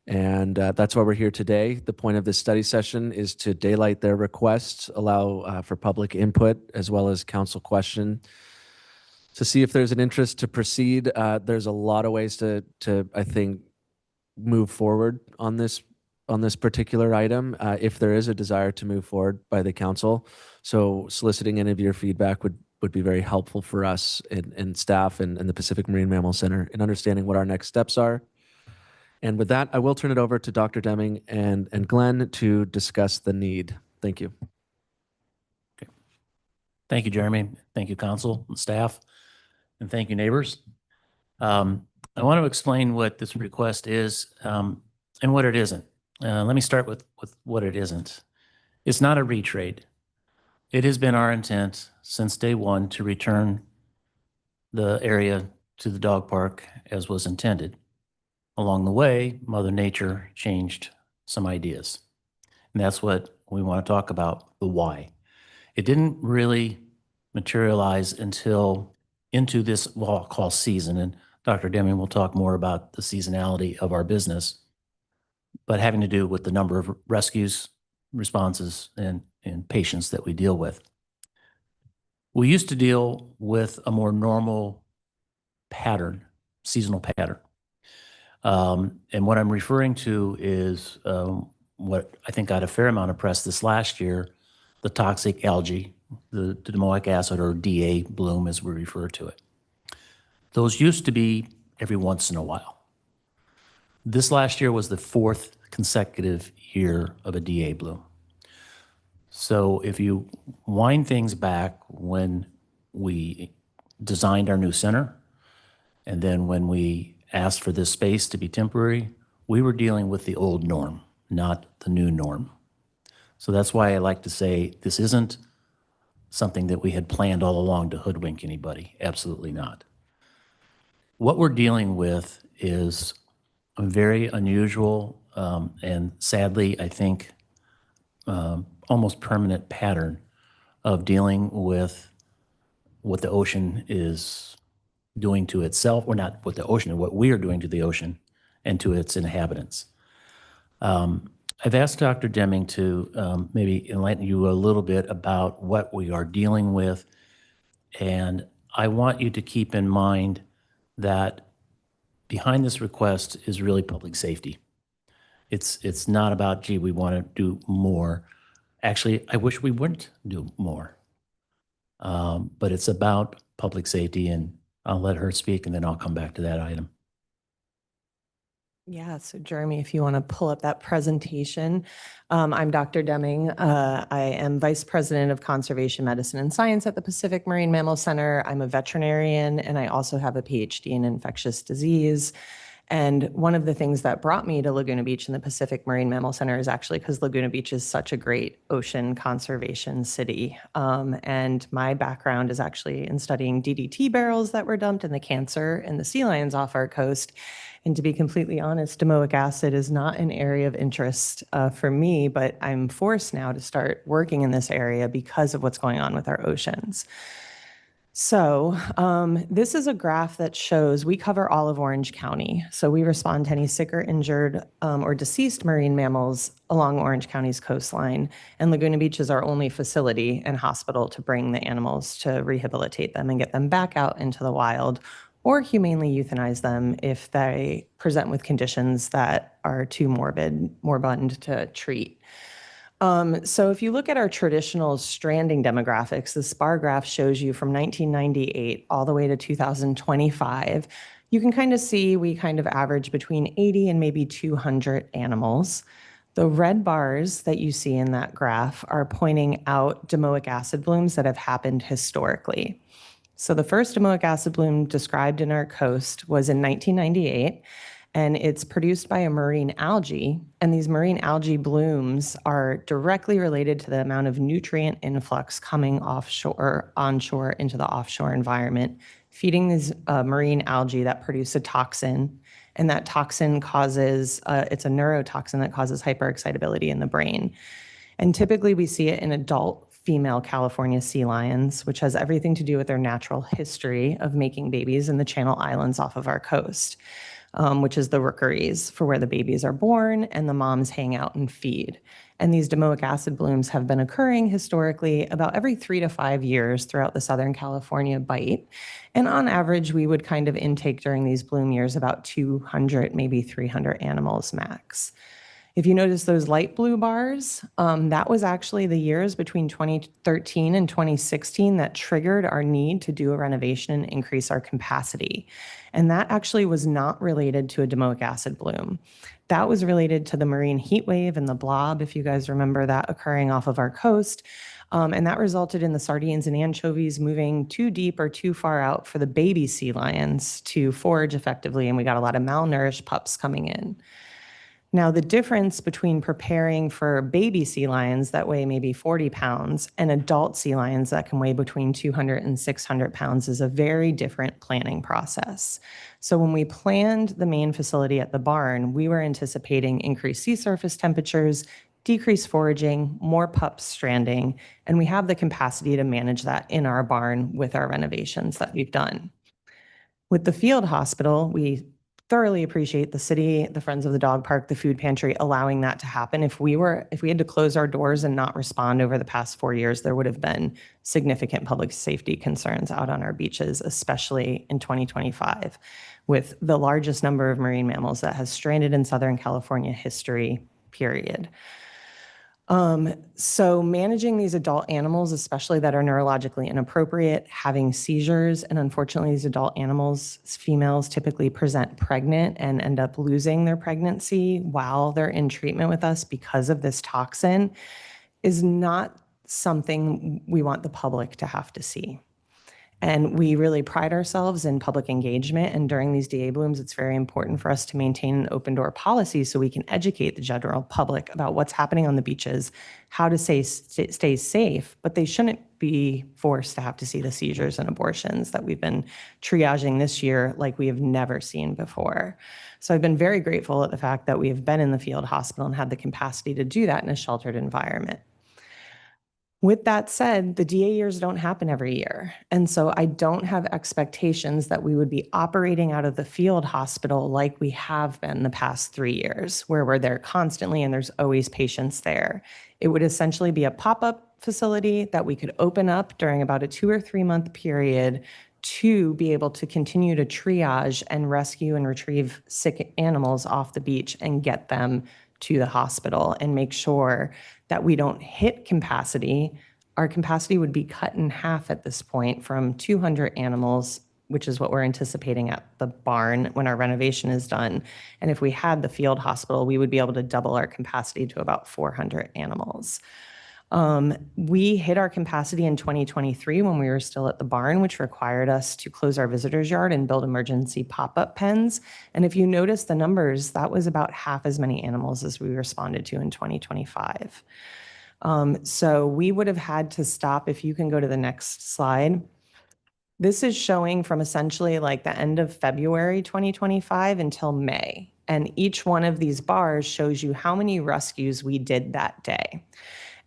And that's why we're here today. The point of this study session is to daylight their requests, allow for public input as well as council question to see if there's an interest to proceed. There's a lot of ways to I think, move forward on this particular item if there is a desire to move forward by the council. So soliciting any of your feedback would be very helpful for us and staff and the Pacific Marine Mammal Center in understanding what our next steps are. And with that, I will turn it over to Dr. Deming and Glenn to discuss the need. Thank you. Thank you, Jeremy. Thank you, council and staff. And thank you, neighbors. I want to explain what this request is and what it isn't. Let me start with what it isn't. It's not a retrade. It has been our intent since day one to return the area to the dog park as was intended. Along the way, Mother Nature changed some ideas. And that's what we want to talk about, the why. It didn't really materialize until into this, what I'll call season. And Dr. Deming will talk more about the seasonality of our business, but having to do with the number of rescues, responses, and patients that we deal with. We used to deal with a more normal pattern, seasonal pattern. And what I'm referring to is what I think got a fair amount of press this last year, the toxic algae, the domoic acid, or DA bloom as we refer to it. Those used to be every once in a while. This last year was the 4th consecutive year of a DA bloom. So if you wind things back when we designed our new center, and then when we asked for this space to be temporary, we were dealing with the old norm, not the new norm. So that's why I like to say this isn't something that we had planned all along to hoodwink anybody. Absolutely not. What we're dealing with is a very unusual and sadly, I think, almost permanent pattern of dealing with what the ocean is doing to itself, or not what the ocean, what we are doing to the ocean and to its inhabitants. I've asked Dr. Deming to maybe enlighten you a little bit about what we are dealing with. And I want you to keep in mind that behind this request is really public safety. It's not about, gee, we want to do more. Actually, I wish we wouldn't do more. But it's about public safety, and I'll let her speak and then I'll come back to that item. Yeah, so Jeremy, if you want to pull up that presentation, I'm Dr. Deming. I am Vice President of Conservation Medicine and Science at the Pacific Marine Mammal Center. I'm a veterinarian, and I also have a PhD in infectious disease. And one of the things that brought me to Laguna Beach and the Pacific Marine Mammal Center is actually because Laguna Beach is such a great ocean conservation city. And my background is actually in studying DDT barrels that were dumped and the cancer in the sea lions off our coast. And to be completely honest, domoic acid is not an area of interest for me, but I'm forced now to start working in this area because of what's going on with our oceans. So this is a graph that shows we cover all of Orange County. So we respond to any sick or injured or deceased marine mammals along Orange County's coastline. And Laguna Beach is our only facility and hospital to bring the animals to rehabilitate them and get them back out into the wild, or humanely euthanize them if they present with conditions that are too moribund to treat. So if you look at our traditional stranding demographics, this bar graph shows you from 1998 all the way to 2025. You can kind of see we kind of average between 80 and maybe 200 animals. The red bars that you see in that graph are pointing out domoic acid blooms that have happened historically. So the first domoic acid bloom described in our coast was in 1998. And it's produced by a marine algae. And these marine algae blooms are directly related to the amount of nutrient influx coming onshore into the offshore environment, feeding these marine algae that produce a toxin. And that toxin causes, it's a neurotoxin that causes hyperexcitability in the brain. And typically we see it in adult female California sea lions, which has everything to do with their natural history of making babies in the Channel Islands off of our coast. Which is the rookeries for where the babies are born and the moms hang out and feed. And these domoic acid blooms have been occurring historically about every 3 to 5 years throughout the Southern California bight. And on average, we would kind of intake during these bloom years about 200, maybe 300 animals max. If you notice those light blue bars, that was actually the years between 2013 and 2016 that triggered our need to do a renovation and increase our capacity. And that actually was not related to a domoic acid bloom. That was related to the marine heat wave and the blob, if you guys remember that occurring off of our coast. And that resulted in the sardines and anchovies moving too deep or too far out for the baby sea lions to forage effectively. And we got a lot of malnourished pups coming in. Now, the difference between preparing for baby sea lions that weigh maybe 40 pounds and adult sea lions that can weigh between 200 and 600 pounds is a very different planning process. So when we planned the main facility at the barn, we were anticipating increased sea surface temperatures, decreased foraging, more pups stranding, and we have the capacity to manage that in our barn with our renovations that we've done. With the field hospital, we thoroughly appreciate the city, the Friends of the Dog Park, the food pantry allowing that to happen. If we had to close our doors and not respond over the past 4 years, there would have been significant public safety concerns out on our beaches, especially in 2025, with the largest number of marine mammals that has stranded in Southern California history, period. So managing these adult animals, especially that are neurologically inappropriate, having seizures, and unfortunately these adult animals, females typically present pregnant and end up losing their pregnancy while they're in treatment with us because of this toxin, is not something we want the public to have to see. And we really pride ourselves in public engagement. And during these DA blooms, it's very important for us to maintain an open door policy so we can educate the general public about what's happening on the beaches, how to stay safe, but they shouldn't be forced to have to see the seizures and abortions that we've been triaging this year like we have never seen before. So I've been very grateful at the fact that we have been in the field hospital and had the capacity to do that in a sheltered environment. With that said, the DA years don't happen every year. And so I don't have expectations that we would be operating out of the field hospital like we have been the past 3 years, where we're there constantly and there's always patients there. It would essentially be a pop-up facility that we could open up during about a 2 or 3 month period to be able to continue to triage and rescue and retrieve sick animals off the beach and get them to the hospital and make sure that we don't hit capacity. Our capacity would be cut in half at this point from 200 animals, which is what we're anticipating at the barn when our renovation is done. And if we had the field hospital, we would be able to double our capacity to about 400 animals. We hit our capacity in 2023 when we were still at the barn, which required us to close our visitors yard and build emergency pop-up pens. And if you notice the numbers, that was about half as many animals as we responded to in 2025. So we would have had to stop, if you can go to the next slide. This is showing from essentially like the end of February 2025 until May. And each one of these bars shows you how many rescues we did that day.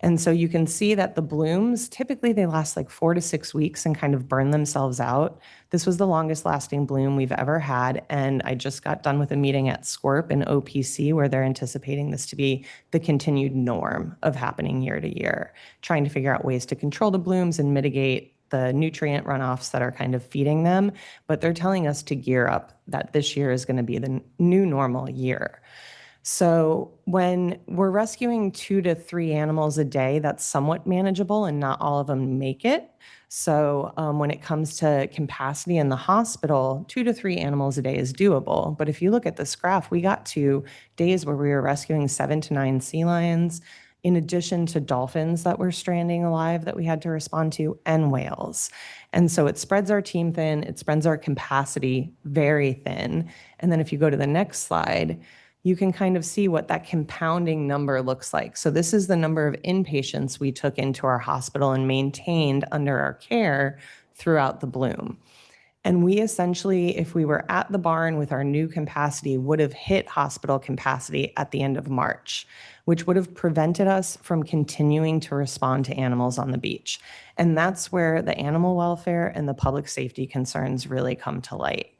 And so you can see that the blooms, typically they last like 4 to 6 weeks and kind of burn themselves out. This was the longest lasting bloom we've ever had. And I just got done with a meeting at SCORP and OPC where they're anticipating this to be the continued norm of happening year to year, trying to figure out ways to control the blooms and mitigate the nutrient runoffs that are kind of feeding them. But they're telling us to gear up, that this year is going to be the new normal year. So when we're rescuing 2 to 3 animals a day, that's somewhat manageable and not all of them make it. So when it comes to capacity in the hospital, 2 to 3 animals a day is doable. But if you look at this graph, we got to days where we were rescuing 7 to 9 sea lions, in addition to dolphins that were stranding alive that we had to respond to, and whales. And so it spreads our team thin, it spreads our capacity very thin. And then if you go to the next slide, you can kind of see what that compounding number looks like. So this is the number of inpatients we took into our hospital and maintained under our care throughout the bloom. And we essentially, if we were at the barn with our new capacity, would have hit hospital capacity at the end of March, which would have prevented us from continuing to respond to animals on the beach. And that's where the animal welfare and the public safety concerns really come to light.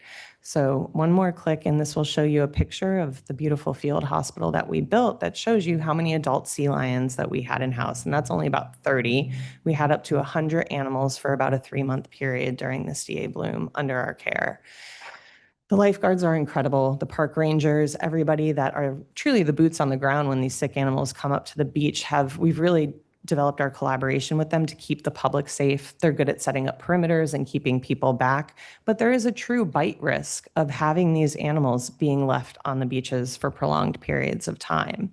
So one more click and this will show you a picture of the beautiful field hospital that we built that shows you how many adult sea lions that we had in-house. And that's only about 30. We had up to 100 animals for about a 3-month period during this DA bloom under our care. The lifeguards are incredible. The park rangers, everybody that are truly the boots on the ground when these sick animals come up to the beach we've really developed our collaboration with them to keep the public safe. They're good at setting up perimeters and keeping people back, but there is a true bite risk of having these animals being left on the beaches for prolonged periods of time.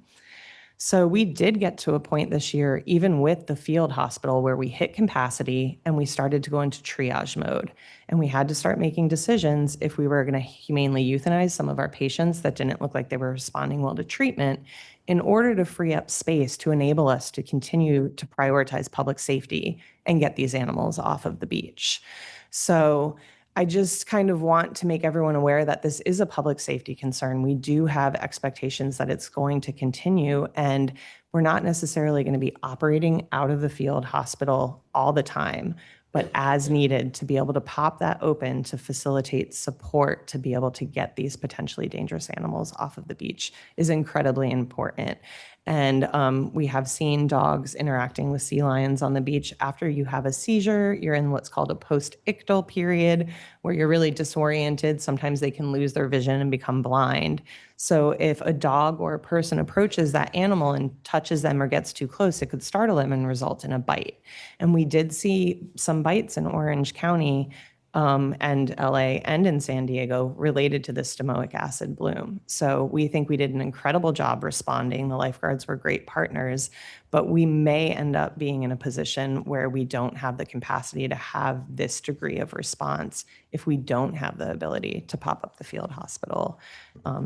So we did get to a point this year, even with the field hospital, where we hit capacity and we started to go into triage mode. And we had to start making decisions if we were going to humanely euthanize some of our patients that didn't look like they were responding well to treatment in order to free up space to enable us to continue to prioritize public safety and get these animals off of the beach. So I just kind of want to make everyone aware that this is a public safety concern. We do have expectations that it's going to continue, and we're not necessarily going to be operating out of the field hospital all the time, but as needed to be able to pop that open to facilitate support to be able to get these potentially dangerous animals off of the beach is incredibly important. And we have seen dogs interacting with sea lions on the beach. After you have a seizure, you're in what's called a post-ictal period where you're really disoriented. Sometimes they can lose their vision and become blind. So if a dog or a person approaches that animal and touches them or gets too close, it could startle them and result in a bite. And we did see some bites in Orange County and LA and in San Diego related to the stamoic acid bloom. So we think we did an incredible job responding. The lifeguards were great partners, but we may end up being in a position where we don't have the capacity to have this degree of response if we don't have the ability to pop up the field hospital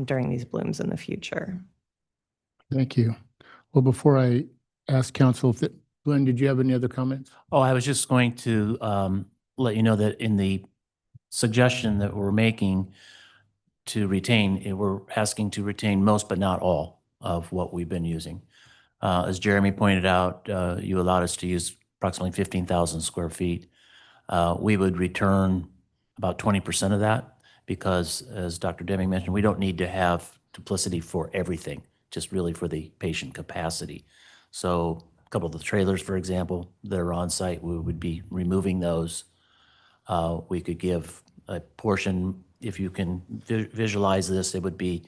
during these blooms in the future. Thank you. Well, before I ask council, Glenn, did you have any other comments? Oh, I was just going to let you know that in the suggestion that we're making to retain, we're asking to retain most but not all of what we've been using. As Jeremy pointed out, you allowed us to use approximately 15,000 square feet. We would return about 20% of that because, as Dr. Deming mentioned, we don't need to have duplicity for everything, just really for the patient capacity. So a couple of the trailers, for example, that are on site, we would be removing those. We could give a portion, if you can visualize this, it would be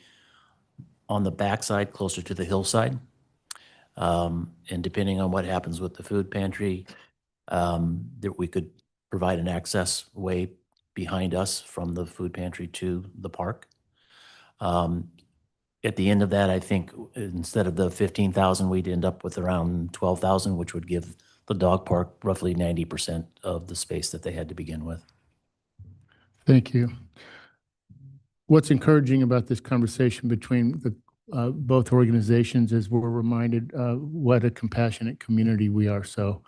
on the backside, closer to the hillside. And depending on what happens with the food pantry, that we could provide an access way behind us from the food pantry to the park. At the end of that, I think instead of the 15,000, we'd end up with around 12,000, which would give the dog park roughly 90% of the space that they had to begin with. Thank you. What's encouraging about this conversation between the both organizations is we're reminded what a compassionate community we are. So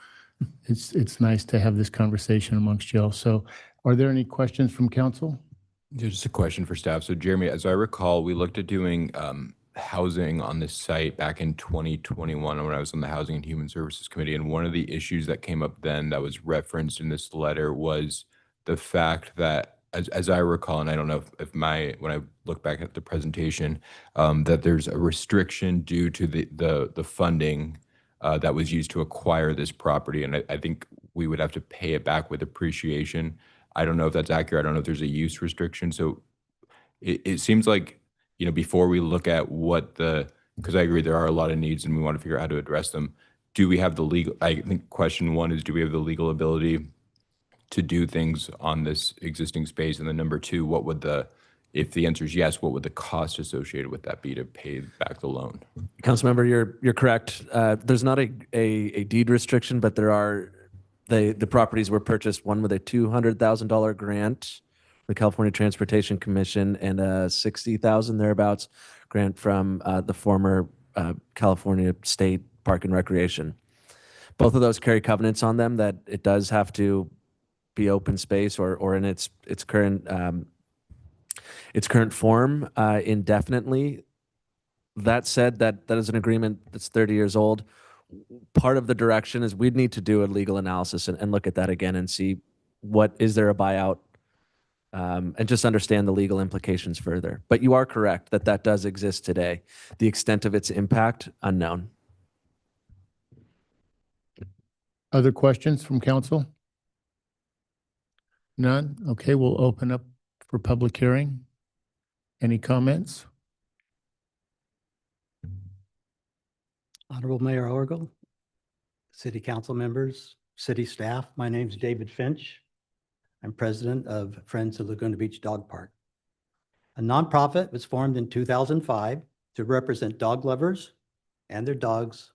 it's nice to have this conversation amongst y'all. So are there any questions from council? Just a question for staff. So Jeremy, as I recall, we looked at doing housing on this site back in 2021 when I was on the Housing and Human Services Committee. And one of the issues that came up then that was referenced in this letter was the fact that, as I recall, and I don't know if when I look back at the presentation, that there's a restriction due to the funding that was used to acquire this property. And I think we would have to pay it back with appreciation. I don't know if that's accurate. I don't know if there's a use restriction. So it seems like, before we look at because I agree there are a lot of needs and we want to figure out how to address them. Do we have the legal, I think question one is, do we have the legal ability to do things on this existing space? And then number two, if the answer is yes, what would the cost associated with that be to pay back the loan? Councilmember, you're correct. There's not a deed restriction, but there are, the properties were purchased, one with a $200,000 grant, the California Transportation Commission, and a $60,000 thereabouts grant from the former California State Park and Recreation. Both of those carry covenants on them that it does have to be open space or in its current form indefinitely. That said, that is an agreement that's 30 years old. Part of the direction is we'd need to do a legal analysis and look at that again and see is there a buyout, and just understand the legal implications further. But you are correct that does exist today. The extent of its impact, unknown. Other questions from council? None? Okay, we'll open up for public hearing. Any comments? Honorable Mayor Orgel, City Council members, city staff, my name is David Finch. I'm president of Friends of Laguna Beach Dog Park. A nonprofit was formed in 2005 to represent dog lovers and their dogs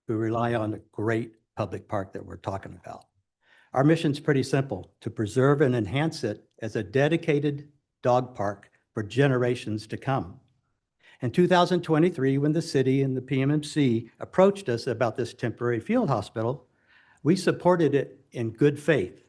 who rely on a great public park that we're talking about. Our mission is pretty simple: to preserve and enhance it as a dedicated dog park for generations to come. In 2023, when the city and the PMMC approached us about this temporary field hospital, we supported it in good faith.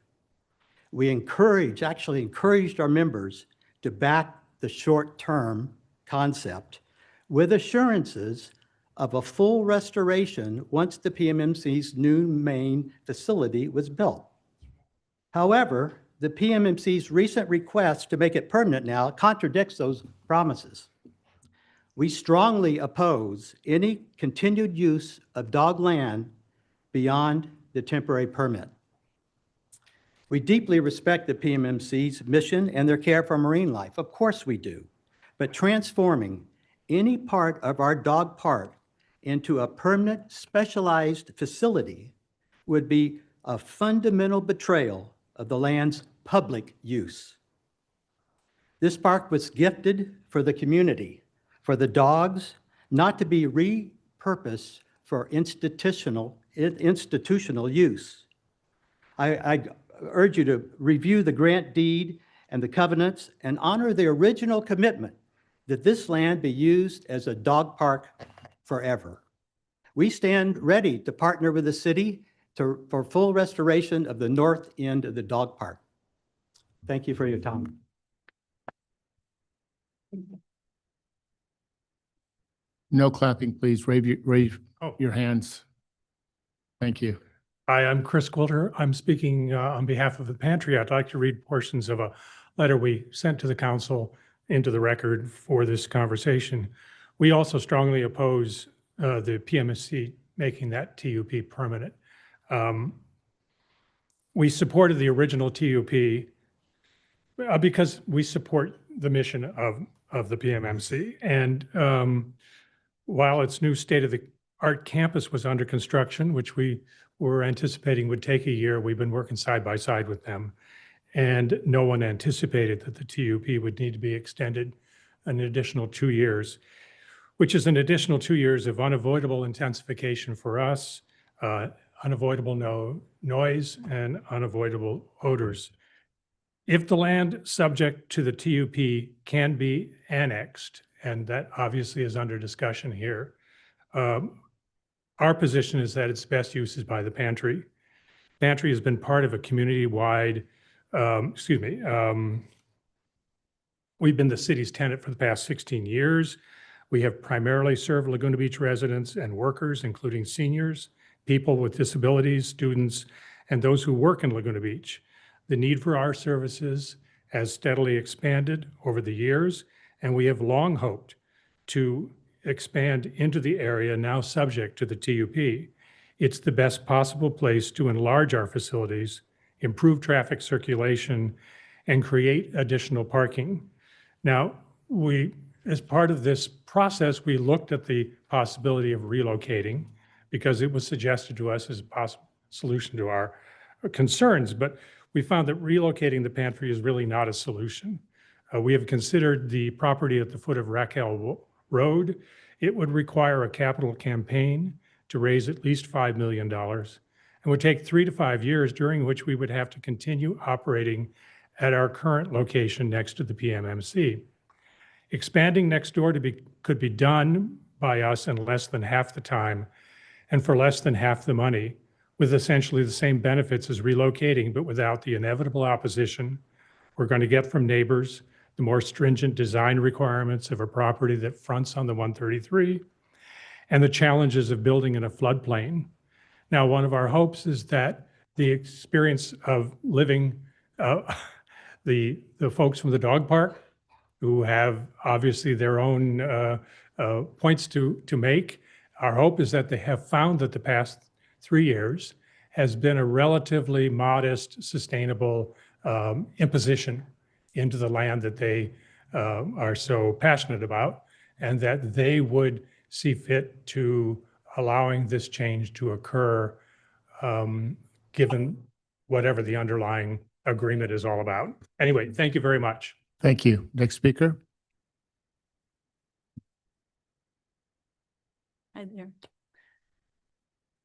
We actually encouraged our members to back the short-term concept with assurances of a full restoration once the PMMC's new main facility was built. However, the PMMC's recent request to make it permanent now contradicts those promises. We strongly oppose any continued use of dog land beyond the temporary permit. We deeply respect the PMMC's mission and their care for marine life. Of course we do. But transforming any part of our dog park into a permanent specialized facility would be a fundamental betrayal of the land's public use. This park was gifted for the community, for the dogs, not to be repurposed for institutional use. I urge you to review the grant deed and the covenants and honor the original commitment that this land be used as a dog park forever. We stand ready to partner with the city for full restoration of the north end of the dog park. Thank you for your time. No clapping, please. Raise your hands. Thank you. Hi, I'm Chris Quilter. I'm speaking on behalf of the pantry. I'd like to read portions of a letter we sent to the council into the record for this conversation. We also strongly oppose the PMSC making that TUP permanent. We supported the original TUP because we support the mission of the PMMC. And while its new state-of-the-art campus was under construction, which we were anticipating would take a year, we've been working side by side with them. And no one anticipated that the TUP would need to be extended an additional 2 years, which is an additional 2 years of unavoidable intensification for us, unavoidable noise, and unavoidable odors. If the land subject to the TUP can be annexed, and that obviously is under discussion here, our position is that its best use is by the pantry. Pantry has been part of a community-wide, we've been the city's tenant for the past 16 years. We have primarily served Laguna Beach residents and workers, including seniors, people with disabilities, students, and those who work in Laguna Beach. The need for our services has steadily expanded over the years, and we have long hoped to expand into the area now subject to the TUP. It's the best possible place to enlarge our facilities, improve traffic circulation, and create additional parking. Now, as part of this process, we looked at the possibility of relocating because it was suggested to us as a possible solution to our concerns, but we found that relocating the pantry is really not a solution. We have considered the property at the foot of Raquel Road. It would require a capital campaign to raise at least $5 million and would take 3 to 5 years, during which we would have to continue operating at our current location next to the PMMC. Expanding next door could be done by us in less than half the time and for less than half the money, with essentially the same benefits as relocating, but without the inevitable opposition we're going to get from neighbors, the more stringent design requirements of a property that fronts on the 133, and the challenges of building in a floodplain. Now, one of our hopes is that the experience of living, the folks from the dog park, who have obviously their own points to make, our hope is that they have found that the past 3 years has been a relatively modest, sustainable imposition into the land that they are so passionate about, and that they would see fit to allowing this change to occur, given whatever the underlying agreement is all about. Anyway, thank you very much. Thank you. Next speaker. Hi there.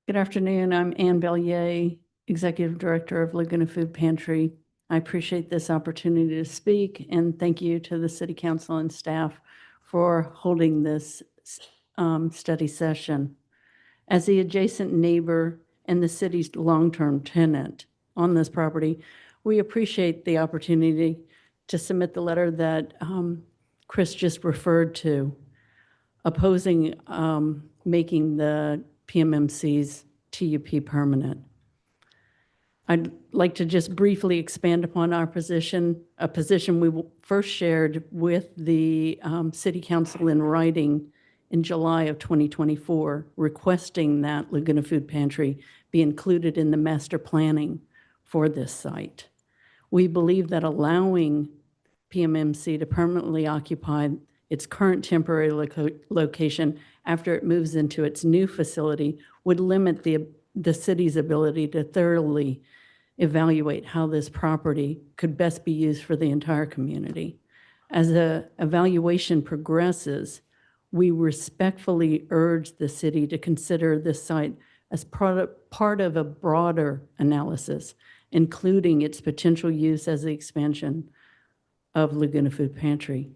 Good afternoon. I'm Ann Bellier, Executive Director of Laguna Food Pantry. I appreciate this opportunity to speak, and thank you to the City Council and staff for holding this study session. As the adjacent neighbor and the city's long-term tenant on this property, we appreciate the opportunity to submit the letter that Chris just referred to, opposing making the PMMC's TUP permanent. I'd like to just briefly expand upon our position, a position we first shared with the City Council in writing in July of 2024, requesting that Laguna Food Pantry be included in the master planning for this site. We believe that allowing PMMC to permanently occupy its current temporary location after it moves into its new facility would limit the city's ability to thoroughly evaluate how this property could best be used for the entire community. As the evaluation progresses, we respectfully urge the city to consider this site as part of a broader analysis, including its potential use as the expansion of Laguna Food Pantry.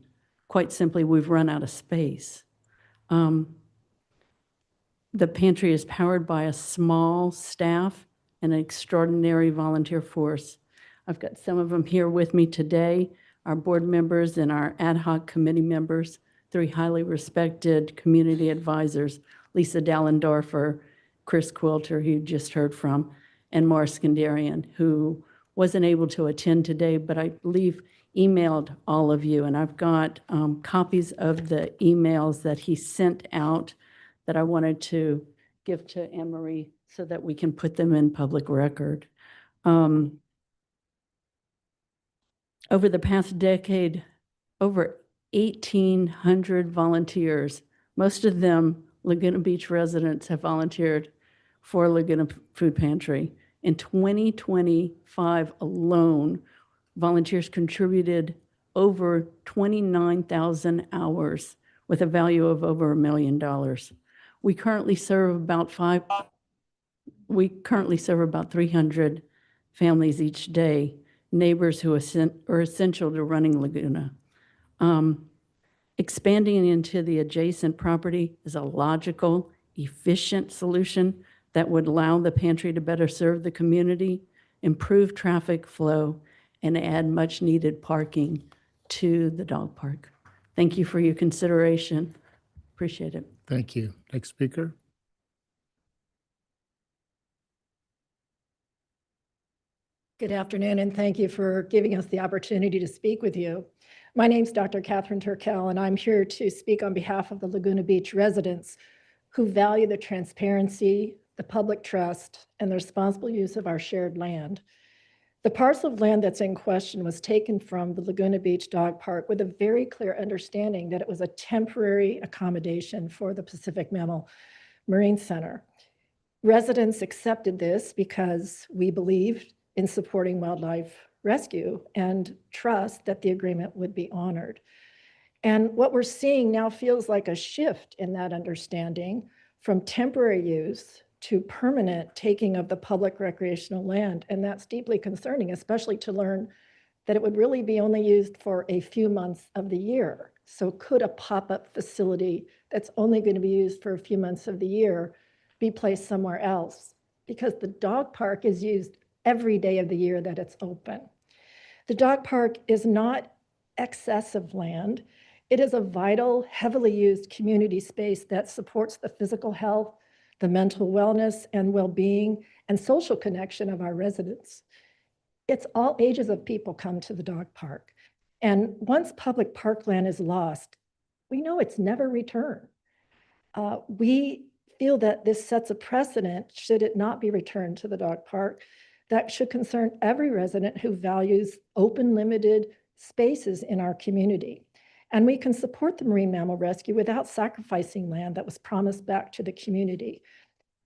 Quite simply, we've run out of space. The pantry is powered by a small staff and an extraordinary volunteer force. I've got some of them here with me today, our board members and our ad hoc committee members, 3 highly respected community advisors, Lisa Dallendorfer, Chris Quilter, who you just heard from, and Morris Skandarian, who wasn't able to attend today, but I believe emailed all of you. And I've got copies of the emails that he sent out that I wanted to give to Anne Marie so that we can put them in public record. Over the past decade, over 1,800 volunteers, most of them Laguna Beach residents, have volunteered for Laguna Food Pantry. In 2025 alone, volunteers contributed over 29,000 hours with a value of over $1 million. We currently serve about 300 families each day, neighbors who are essential to running Laguna. Expanding into the adjacent property is a logical, efficient solution that would allow the pantry to better serve the community, improve traffic flow, and add much-needed parking to the dog park. Thank you for your consideration. Appreciate it. Thank you. Next speaker. Good afternoon, and thank you for giving us the opportunity to speak with you. My name's Dr. Catherine Turkel, and I'm here to speak on behalf of the Laguna Beach residents who value the transparency, the public trust, and the responsible use of our shared land. The parcel of land that's in question was taken from the Laguna Beach Dog Park with a very clear understanding that it was a temporary accommodation for the Pacific Mammal Marine Center. Residents accepted this because we believed in supporting wildlife rescue and trust that the agreement would be honored. And what we're seeing now feels like a shift in that understanding from temporary use to permanent taking of the public recreational land. And that's deeply concerning, especially to learn that it would really be only used for a few months of the year. So could a pop-up facility that's only going to be used for a few months of the year be placed somewhere else? Because the dog park is used every day of the year that it's open. The dog park is not excessive land. It is a vital, heavily used community space that supports the physical health, the mental wellness and well-being, and social connection of our residents. It's all ages of people come to the dog park. And once public parkland is lost, we know it's never returned. We feel that this sets a precedent, should it not be returned to the dog park, that should concern every resident who values open, limited spaces in our community. And we can support the marine mammal rescue without sacrificing land that was promised back to the community.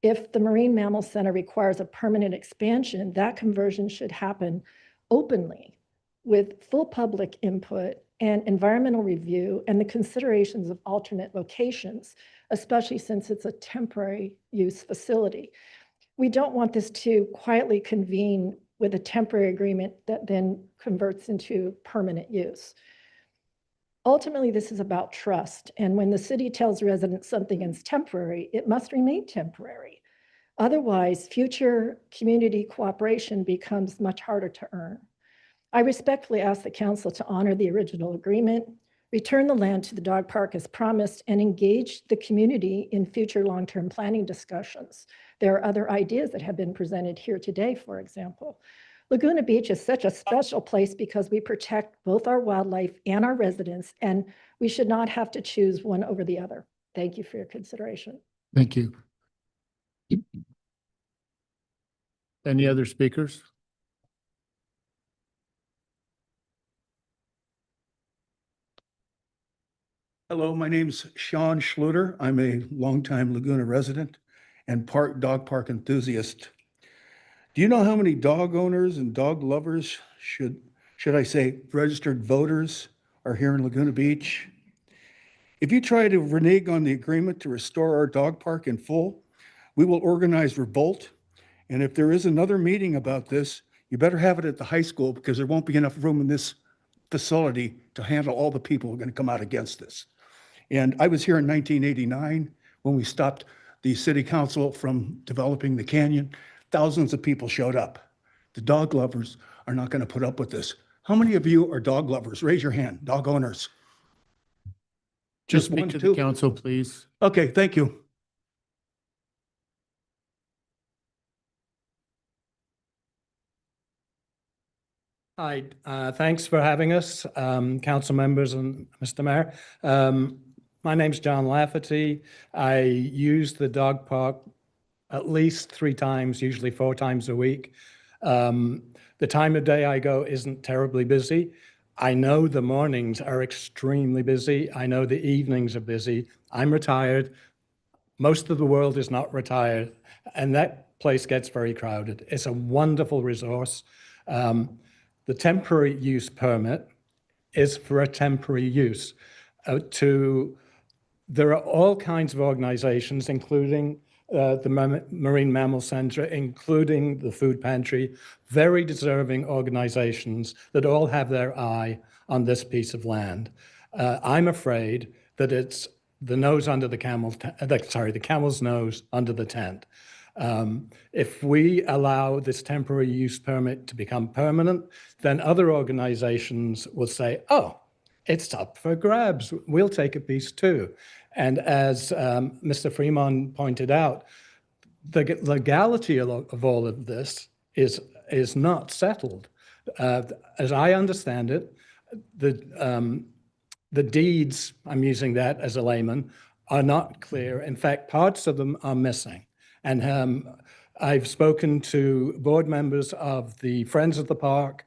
If the Marine Mammal Center requires a permanent expansion, that conversion should happen openly with full public input and environmental review and the considerations of alternate locations, especially since it's a temporary use facility. We don't want this to quietly convene with a temporary agreement that then converts into permanent use. Ultimately, this is about trust. And when the city tells residents something is temporary, it must remain temporary. Otherwise, future community cooperation becomes much harder to earn. I respectfully ask the council to honor the original agreement, return the land to the dog park as promised, and engage the community in future long-term planning discussions. There are other ideas that have been presented here today, for example. Laguna Beach is such a special place because we protect both our wildlife and our residents, and we should not have to choose one over the other. Thank you for your consideration. Thank you. Any other speakers? Hello, my name's Sean Schluter. I'm a longtime Laguna resident and dog park enthusiast. Do you know how many dog owners and dog lovers, should I say registered voters, are here in Laguna Beach? If you try to renege on the agreement to restore our dog park in full, we will organize revolt. And if there is another meeting about this, you better have it at the high school because there won't be enough room in this facility to handle all the people who are going to come out against this. And I was here in 1989 when we stopped the city council from developing the canyon. Thousands of people showed up. The dog lovers are not going to put up with this. How many of you are dog lovers? Raise your hand, dog owners. Just speak to the council, please. Okay, thank you. Hi, thanks for having us, council members and Mr. Mayor. My name's John Lafferty. I use the dog park at least 3 times, usually 4 times a week. The time of day I go isn't terribly busy. I know the mornings are extremely busy. I know the evenings are busy. I'm retired. Most of the world is not retired, and that place gets very crowded. It's a wonderful resource. The temporary use permit is for a temporary use. There are all kinds of organizations, including the Marine Mammal Center, including the food pantry, very deserving organizations that all have their eye on this piece of land. I'm afraid that it's the nose under the the camel's nose under the tent. If we allow this temporary use permit to become permanent, then other organizations will say, oh, it's up for grabs. We'll take a piece too. And as Mr. Fremont pointed out, the legality of all of this is not settled. As I understand it, the deeds, I'm using that as a layman, are not clear. In fact, parts of them are missing. And I've spoken to board members of the Friends of the Park.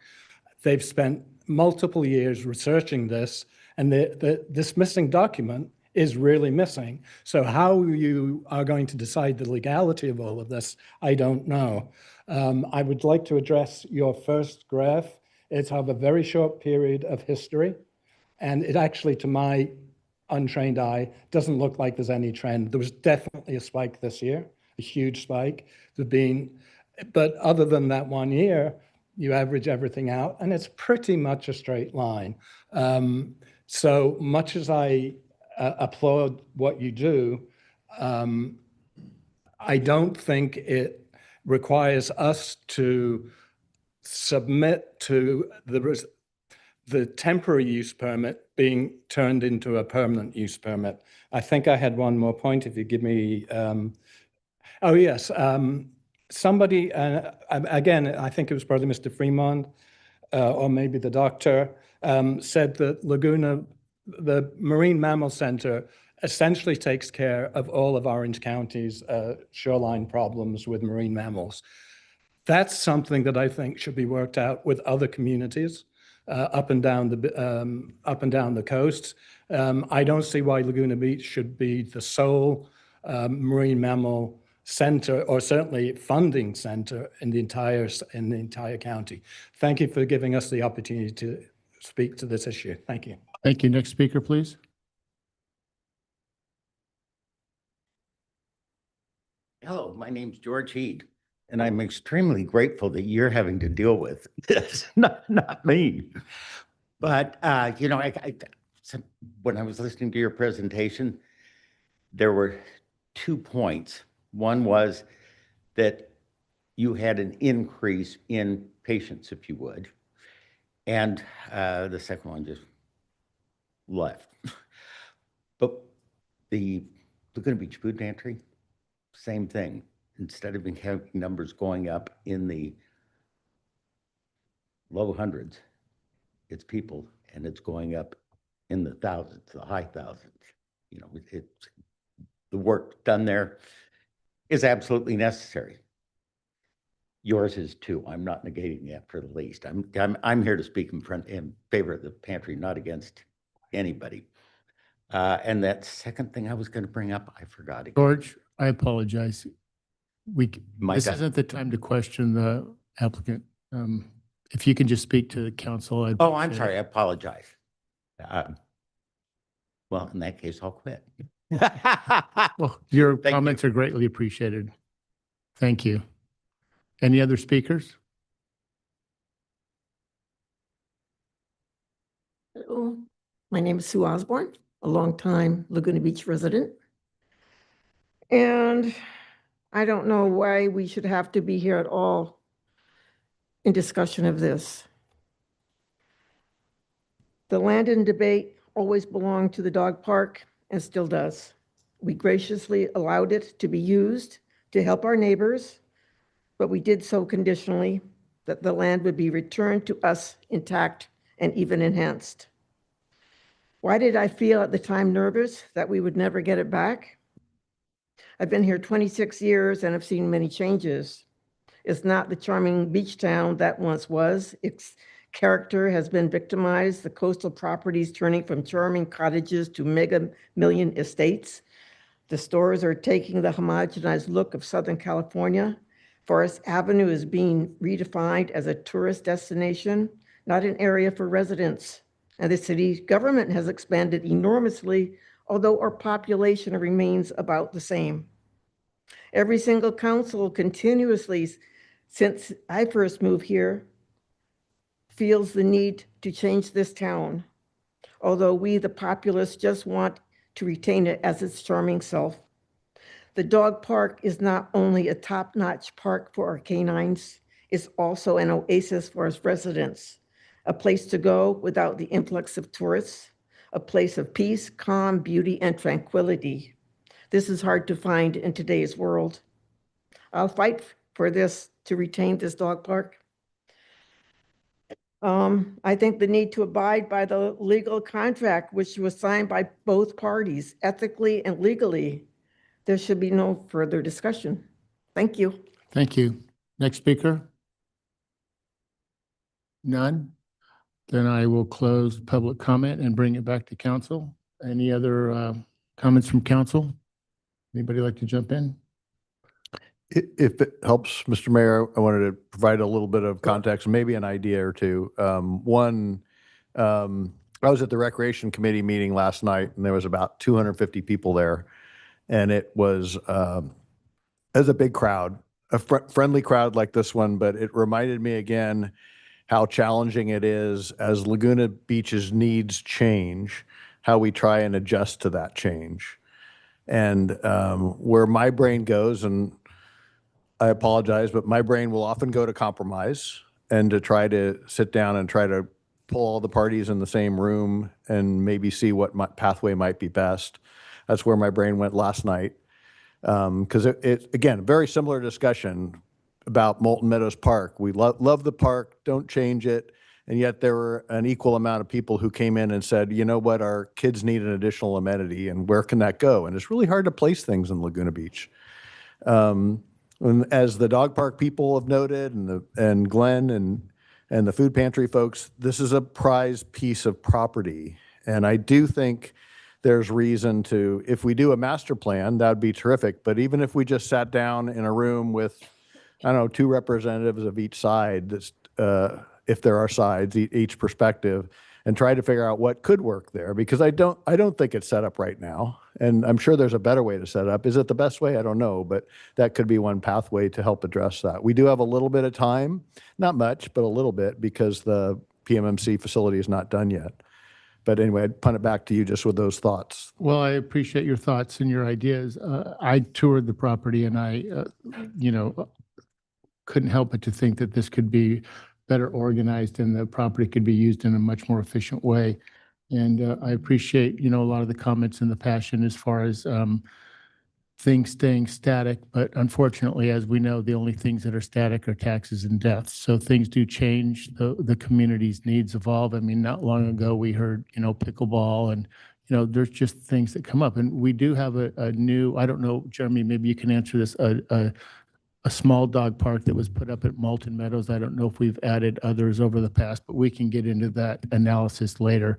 They've spent multiple years researching this, and this missing document is really missing. So how you are going to decide the legality of all of this, I don't know. I would like to address your first graph. It's of a very short period of history, and it actually, to my untrained eye, doesn't look like there's any trend. There was definitely a spike this year, a huge spike. But other than that 1 year, you average everything out, and it's pretty much a straight line. So much as I applaud what you do, I don't think it requires us to submit to the temporary use permit being turned into a permanent use permit. I think I had one more point if you give me, oh yes, somebody, again, I think it was probably Mr. Fremont or maybe the doctor, said that Laguna, the Marine Mammal Center, essentially takes care of all of Orange County's shoreline problems with marine mammals. That's something that I think should be worked out with other communities up and down the coast. I don't see why Laguna Beach should be the sole marine mammal center, or certainly funding center in the entire county. Thank you for giving us the opportunity to speak to this issue. Thank you. Thank you. Next speaker, please. Hello, my name's George Heed, and I'm extremely grateful that you're having to deal with this, not me. But, you know, when I was listening to your presentation, there were 2 points. One was that you had an increase in patients, if you would, and the second one just left. But the Laguna Beach Food Pantry, same thing. Instead of having numbers going up in the low hundreds, it's people, and it's going up in the thousands, the high thousands. You know, it's the work done there is absolutely necessary. Yours is too. I'm not negating that for the least. I'm here to speak in favor of the pantry, not against anybody. And that second thing I was going to bring up, I forgot again. George, I apologize. This isn't the time to question the applicant. If you can just speak to the council. Oh, I'm sorry. I apologize. Well, in that case, I'll quit. Well, your comments are greatly appreciated. Thank you. Any other speakers? Hello, my name is Sue Osborne, a longtime Laguna Beach resident. And I don't know why we should have to be here at all in discussion of this. The land in debate always belonged to the dog park and still does. We graciously allowed it to be used to help our neighbors, but we did so conditionally that the land would be returned to us intact and even enhanced. Why did I feel at the time nervous that we would never get it back? I've been here 26 years and have seen many changes. It's not the charming beach town that once was. Its character has been victimized, the coastal properties turning from charming cottages to mega million estates. The stores are taking the homogenized look of Southern California. Forest Avenue is being redefined as a tourist destination, not an area for residents. And the city government has expanded enormously, although our population remains about the same. Every single council continuously, since I first moved here, feels the need to change this town, although we, the populace, just want to retain it as its charming self. The dog park is not only a top-notch park for our canines, it's also an oasis for its residents, a place to go without the influx of tourists, a place of peace, calm, beauty, and tranquility. This is hard to find in today's world. I'll fight for this to retain this dog park. I think the need to abide by the legal contract, which was signed by both parties, ethically and legally. There should be no further discussion. Thank you. Thank you. Next speaker? None? Then I will close public comment and bring it back to council. Any other comments from council? Anybody like to jump in? If it helps, Mr. Mayor, I wanted to provide a little bit of context, maybe an idea or two. One, I was at the Recreation Committee meeting last night, and there was about 250 people there. And it was a big crowd, a friendly crowd like this one, but it reminded me again how challenging it is as Laguna Beach's needs change, how we try and adjust to that change. And where my brain goes, and I apologize, but my brain will often go to compromise and to try to sit down and try to pull all the parties in the same room and maybe see what pathway might be best. That's where my brain went last night. Because it again, very similar discussion about Molten Meadows Park. We love the park, don't change it. And yet there were an equal amount of people who came in and said, you know what, our kids need an additional amenity, and where can that go? And it's really hard to place things in Laguna Beach. And as the dog park people have noted, and Glenn and the food pantry folks, this is a prized piece of property. And I do think there's reason to, if we do a master plan, that'd be terrific. But even if we just sat down in a room with, I don't know, 2 representatives of each side, that's, if there are sides, each perspective, and try to figure out what could work there, because I don't think it's set up right now. And I'm sure there's a better way to set up. Is it the best way? I don't know, but that could be one pathway to help address that. We do have a little bit of time, not much, but a little bit, because the PMMC facility is not done yet. But anyway, I'd punt it back to you just with those thoughts. Well, I appreciate your thoughts and your ideas. I toured the property, and I, couldn't help but to think that this could be better organized and the property could be used in a much more efficient way. And I appreciate, a lot of the comments and the passion as far as things staying static. But unfortunately, as we know, the only things that are static are taxes and deaths. So things do change. The community's needs evolve. I mean, not long ago, we heard, pickleball, and, there's just things that come up. And we do have a new, I don't know, Jeremy, maybe you can answer this, a small dog park that was put up at Molten Meadows. I don't know if we've added others over the past, but we can get into that analysis later.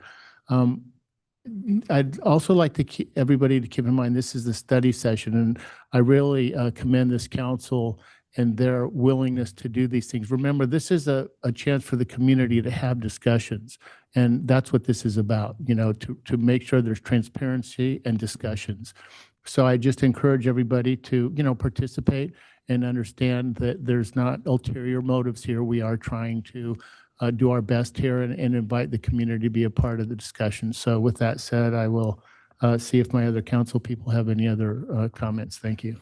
I'd also like to everybody to keep in mind, this is the study session, and I really commend this council and their willingness to do these things. Remember, this is a chance for the community to have discussions, and that's what this is about, to make sure there's transparency and discussions. So I just encourage everybody to, participate and understand that there's not ulterior motives here. We are trying to do our best here and invite the community to be a part of the discussion. So with that said, I will see if my other council people have any other comments. Thank you.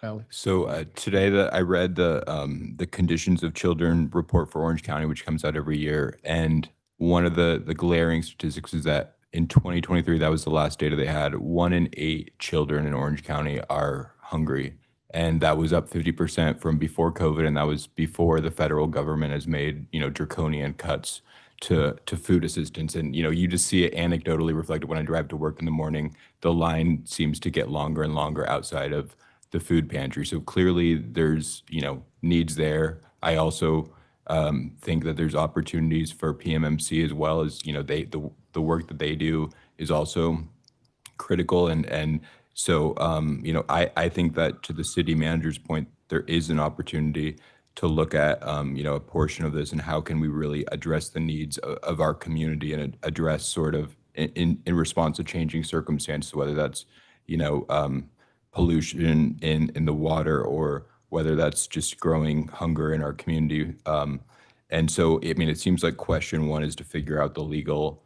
Alex. So today I read the Conditions of Children report for Orange County, which comes out every year. And one of the glaring statistics is that in 2023, that was the last data they had, 1 in 8 children in Orange County are hungry. And that was up 50% from before COVID. And that was before the federal government has made, draconian cuts to food assistance. And, you just see it anecdotally reflected when I drive to work in the morning. The line seems to get longer and longer outside of the food pantry. So clearly there's, needs there. I also think that there's opportunities for PMMC as well as, the work that they do is also critical. And so, I think that to the city manager's point, there is an opportunity to look at, a portion of this and how can we really address the needs of our community and address sort of in response to changing circumstances, whether that's, pollution in the water or whether that's just growing hunger in our community. And so, it seems like question one is to figure out the legal,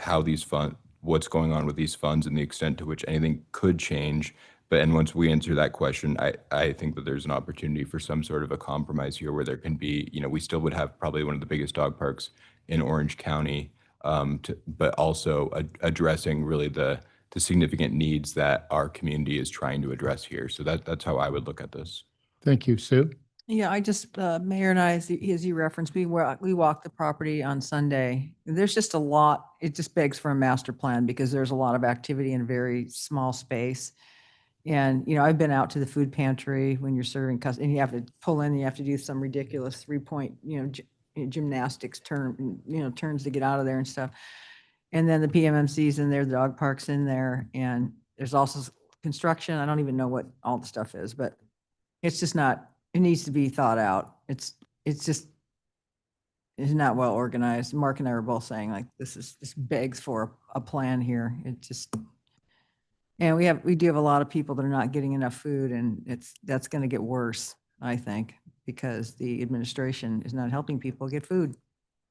how these funds, what's going on with these funds and the extent to which anything could change. And once we answer that question, I think that there's an opportunity for some sort of a compromise here where there can be, we still would have probably one of the biggest dog parks in Orange County, but also addressing really the significant needs that our community is trying to address here. So that's how I would look at this. Thank you, Sue. Yeah, I just, Mayor and I, as you referenced, we walked the property on Sunday. There's just a lot, it just begs for a master plan because there's a lot of activity in a very small space. And, I've been out to the food pantry when you're serving, and you have to pull in, you have to do some ridiculous 3-point, gymnastics turns to get out of there and stuff. And then the PMMC's in there, the dog park's in there, and there's also construction. I don't even know what all the stuff is, but it's just not, it needs to be thought out. It's not well organized. Mark and I were both saying like, this begs for a plan here. And we do have a lot of people that are not getting enough food, and that's going to get worse, I think, because the administration is not helping people get food.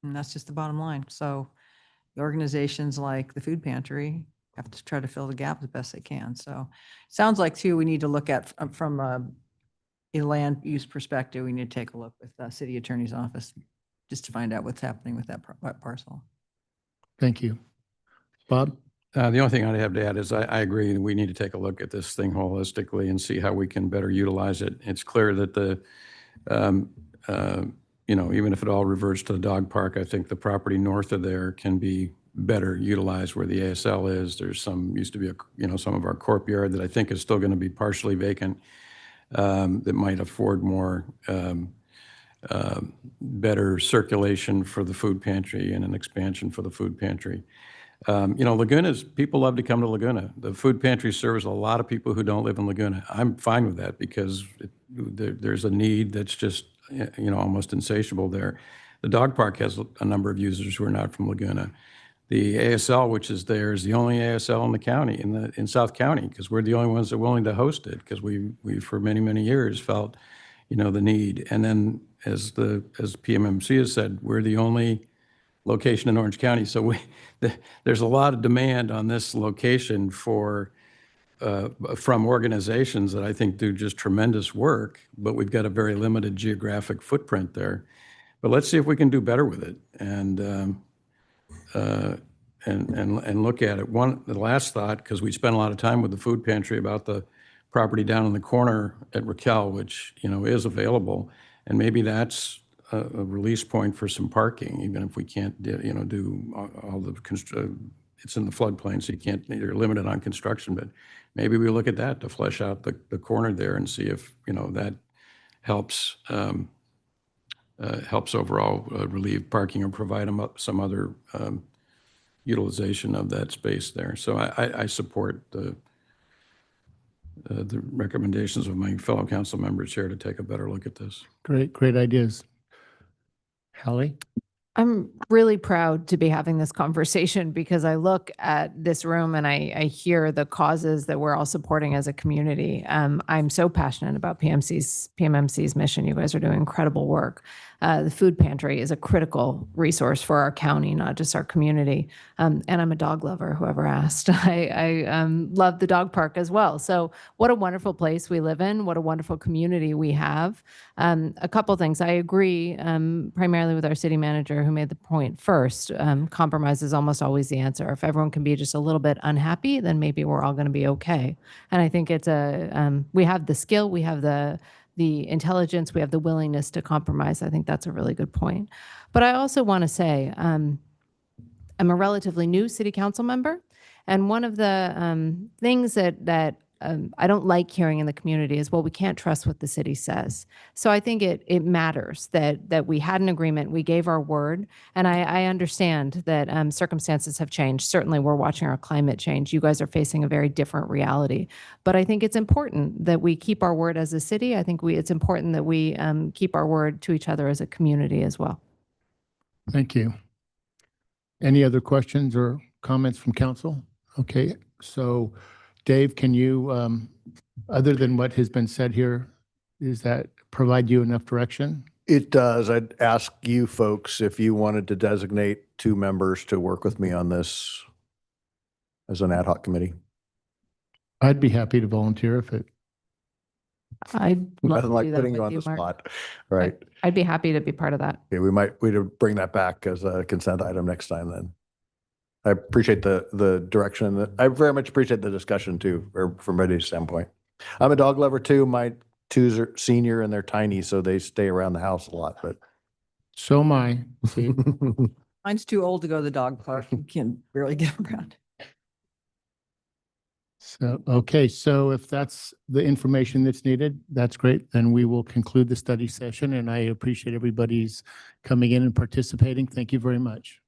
And that's just the bottom line. So the organizations like the food pantry have to try to fill the gap as best they can. So it sounds like too, we need to look at from a land use perspective, we need to take a look with the city attorney's office just to find out what's happening with that parcel. Thank you. Bob? The only thing I'd have to add is I agree we need to take a look at this thing holistically and see how we can better utilize it. It's clear that even if it all reverts to the dog park, I think the property north of there can be better utilized where the ASL is. There's used to be some of our corp yard that I think is still going to be partially vacant that might afford more better circulation for the food pantry and an expansion for the food pantry. Laguna's, people love to come to Laguna. The food pantry serves a lot of people who don't live in Laguna. I'm fine with that because there's a need that's just, almost insatiable there. The dog park has a number of users who are not from Laguna. The ASL, which is there, is the only ASL in the county, in South County, because we're the only ones that are willing to host it, because we for many, many years felt, the need. And then as PMMC has said, we're the only location in Orange County. So there's a lot of demand on this location from organizations that I think do just tremendous work, but we've got a very limited geographic footprint there. But let's see if we can do better with it and look at it. The last thought, because we spent a lot of time with the food pantry about the property down in the corner at Raquel, which is available, and maybe that's a release point for some parking, even if we can't do all the it's in the floodplain, so you're limited on construction. But maybe we look at that to flesh out the corner there and see if that helps overall relieve parking or provide them some other utilization of that space there. So I support the recommendations of my fellow council members here to take a better look at this. Great ideas. Hallie? I'm really proud to be having this conversation because I look at this room and I hear the causes that we're all supporting as a community. I'm so passionate about PMMC's mission. You guys are doing incredible work. the food pantry is a critical resource for our county, not just our community. And I'm a dog lover, whoever asked. I love the dog park as well. So what a wonderful place we live in. What a wonderful community we have. A couple things. I agree primarily with our city manager who made the point first. Compromise is almost always the answer. If everyone can be just a little bit unhappy, then maybe we're all going to be okay. And I think it's we have the skill, we have the intelligence, we have the willingness to compromise. I think that's a really good point. But I also want to say, I'm a relatively new city council member, and one of the things that I don't like hearing in the community is, well, we can't trust what the city says. So I think it matters that we had an agreement, we gave our word, and I understand that circumstances have changed. Certainly, we're watching our climate change. You guys are facing a very different reality. But I think it's important that we keep our word as a city. I think it's important that we keep our word to each other as a community as well. Thank you. Any other questions or comments from council? Okay, so Dave, can you, other than what has been said here, does that provide you enough direction? It does. I'd ask you folks if you wanted to designate 2 members to work with me on this as an ad hoc committee. I'd be happy to volunteer if it. I'd love Nothing to like do that putting you with on the Mark. spot. Right. I'd be happy to be part of that. Okay, we'd bring that back as a consent item next time then. I appreciate the direction. I very much appreciate the discussion too, or from Eddie's standpoint. I'm a dog lover too. My 2s are senior and they're tiny, so they stay around the house a lot, but. So am I. See? Mine's too old to go to the dog park. You can barely get around. So, okay, so if that's the information that's needed, that's great. Then we will conclude the study session, and I appreciate everybody's coming in and participating. Thank you very much.